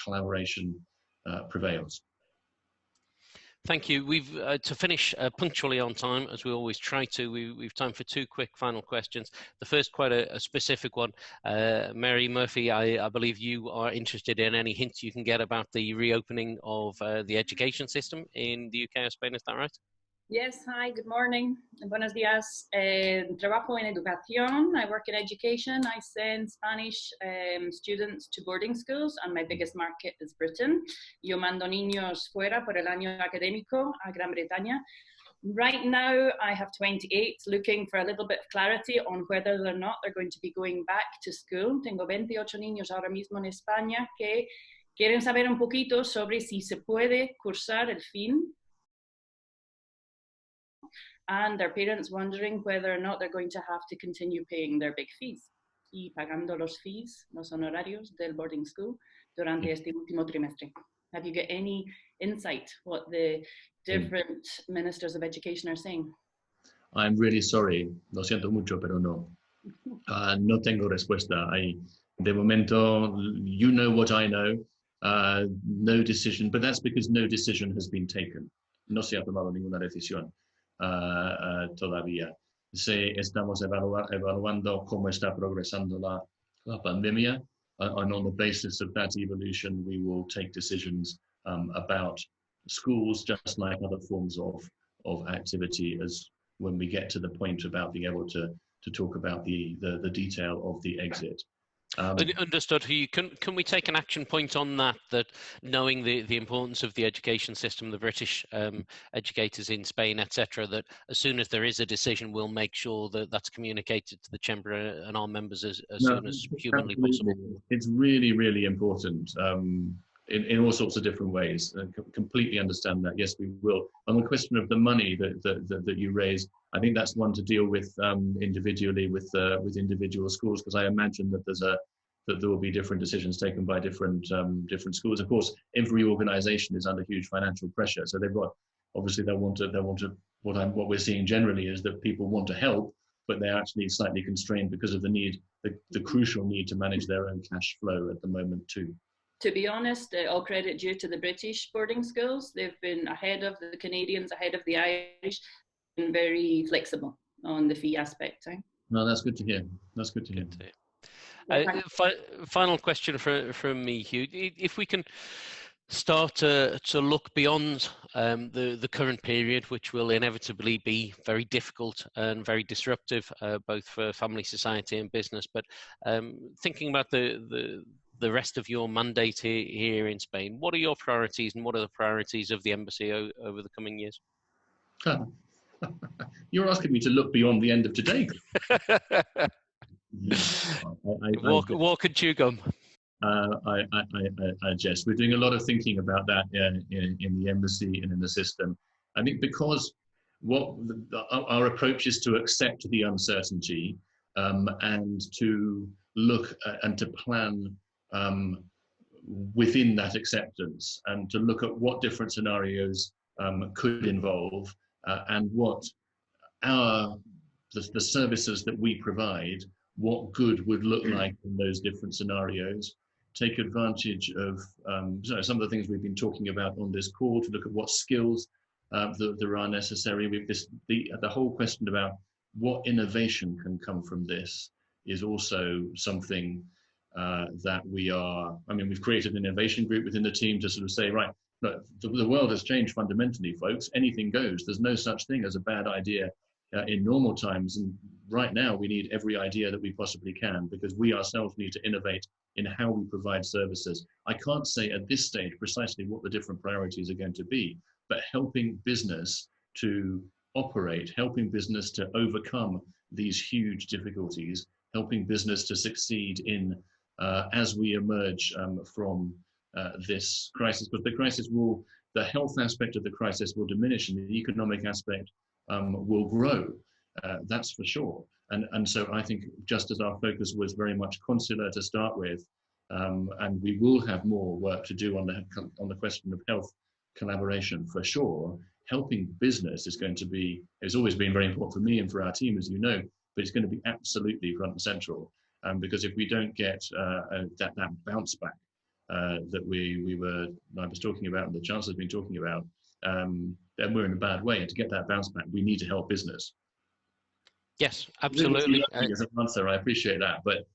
collaboration prevails. Thank you. We've to finish punctually on time, as we always try to. We've time for two quick final questions. The first, quite a specific one. Mary Murphy, I believe you are interested in any hints you can get about the reopening of the education system in the UK or Spain. Is that right? Yes, hi, good morning. Buenos días. Trabajo en educación. I work in education. I send Spanish students to boarding schools, and my biggest market is Britain. Yo mando niños fuera por el año académico a Gran Bretaña. Right now, I have 28 looking for a little bit of clarity on whether or not they're going to be going back to school. Tengo 28 niños ahora mismo en España que quieren saber un poquito sobre si se puede cursar el fin, and their parents wondering whether or not they're going to have to continue paying their big fees. Y pagando los fees, los honorarios del boarding school durante este último trimestre. Have you got any insight what the different ministers of education are saying? I'm really sorry, lo siento mucho, pero no. No tengo respuesta. De momento, you know what I know, no decision, but that's because no decision has been taken. No se ha tomado ninguna decisión. Todavía. Estamos evaluando cómo está progresando la pandemia, and on the basis of that evolution, we will take decisions about schools, just like other forms of activity, as when we get to the point about being able to talk about the detail of the exit. Understood. Can we take an action point on that, that knowing the importance of the education system, the British educators in Spain, etc., that as soon as there is a decision, we'll make sure that that's communicated to the Chamber and our members as soon as humanly possible? It's really, really important in all sorts of different ways. Completely understand that. Yes, we will. On the question of the money that you raise, I think that's one to deal with individually with individual schools, because I imagine that there will be different decisions taken by different schools. Of course, every organisation is under huge financial pressure, so they've got, obviously they want to. What we're seeing generally is that people want to help, but they're actually slightly constrained because of the crucial need to manage their own cash flow at the moment too. To be honest, all credit due to the British boarding schools. They've been ahead of the Canadians, ahead of the Irish, and very flexible on the fee aspect. No, that's good to hear. That's good to hear. Final question from me, Hugh. If we can start to look beyond the current period, which will inevitably be very difficult and very disruptive, both for family, society and business, but thinking about the rest of your mandate here in Spain, what are your priorities and what are the priorities of the embassy over the coming years? You're asking me to look beyond the end of today. Walk and chew gum. I jest. We're doing a lot of thinking about that in the embassy and in the system. I think because our approach is to accept the uncertainty and to look and to plan within that acceptance, and to look at what different scenarios could involve and what the services that we provide, what good would look like in those different scenarios. Take advantage of some of the things we've been talking about on this call, to look at what skills there are necessary. The whole question about what innovation can come from this is also something that we've created an innovation group within the team to sort of say, right, look, the world has changed fundamentally, folks. Anything goes. There's no such thing as a bad idea in normal times. And right now we need every idea that we possibly can, because we ourselves need to innovate in how we provide services. I can't say at this stage precisely what the different priorities are going to be, but helping business to operate, helping business to overcome these huge difficulties, helping business to succeed in as we emerge from this crisis. But the crisis will, the health aspect of the crisis will diminish and the economic aspect will grow. That's for sure. And so I think just as our focus was very much consular to start with, and we will have more work to do on the question of health collaboration for sure. Helping business is going to be, it's always been very important for me and for our team, as you know, but it's going to be absolutely front and central. Because if we don't get that bounce back that I was talking about and the Chancellor's been talking about, then we're in a bad way. And to get that bounce back, we need to help business. Yes, absolutely. As an answer, I appreciate that, but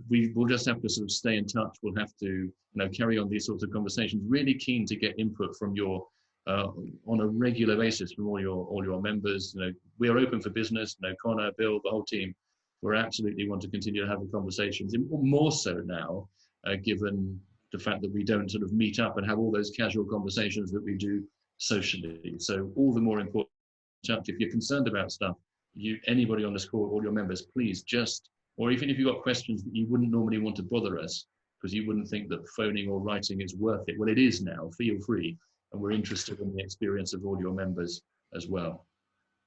we will just have to sort of stay in touch. We'll have to, carry on these sorts of conversations. Really keen to get input from your on a regular basis from all your members. We are open for business. Connor, Bill, the whole team. We absolutely want to continue to have the conversations. More so now, given the fact that we don't sort of meet up and have all those casual conversations that we do socially. So all the more important. If you're concerned about stuff, anybody on this call, all your members, please or even if you've got questions that you wouldn't normally want to bother us because you wouldn't think that phoning or writing is worth it. Well, it is now. Feel free. And we're interested in the experience of all your members as well.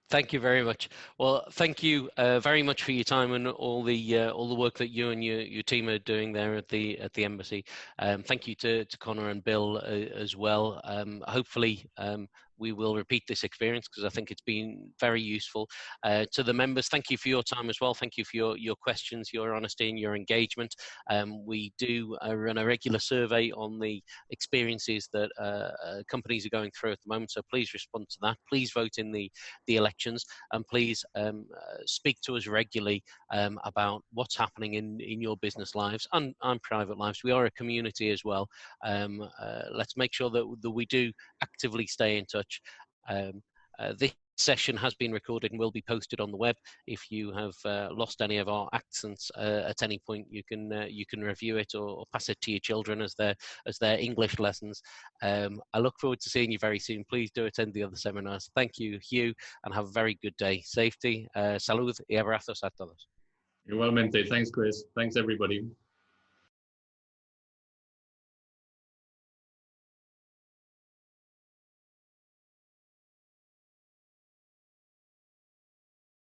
Thank you very much. Well, thank you very much for your time and all the work that you and your team are doing there at the embassy. Thank you to Connor and Bill as well. Hopefully, we will repeat this experience because I think it's been very useful. To the members, thank you for your time as well. Thank you for your questions, your honesty and your engagement. We do run a regular survey on the experiences that companies are going through at the moment, so please respond to that. Please vote in the elections, and please speak to us regularly about what's happening in your business lives and private lives. We are a community as well. Let's make sure that we do actively stay in touch. This session has been recorded and will be posted on the web. If you have lost any of our accents at any point, you can review it or pass it to your children as their English lessons. I look forward to seeing you very soon. Please do attend the other seminars. Thank you, Hugh, and have a very good day. Safety, salud y abrazos a todos. Igualmente. Thanks, Chris. Thanks, everybody.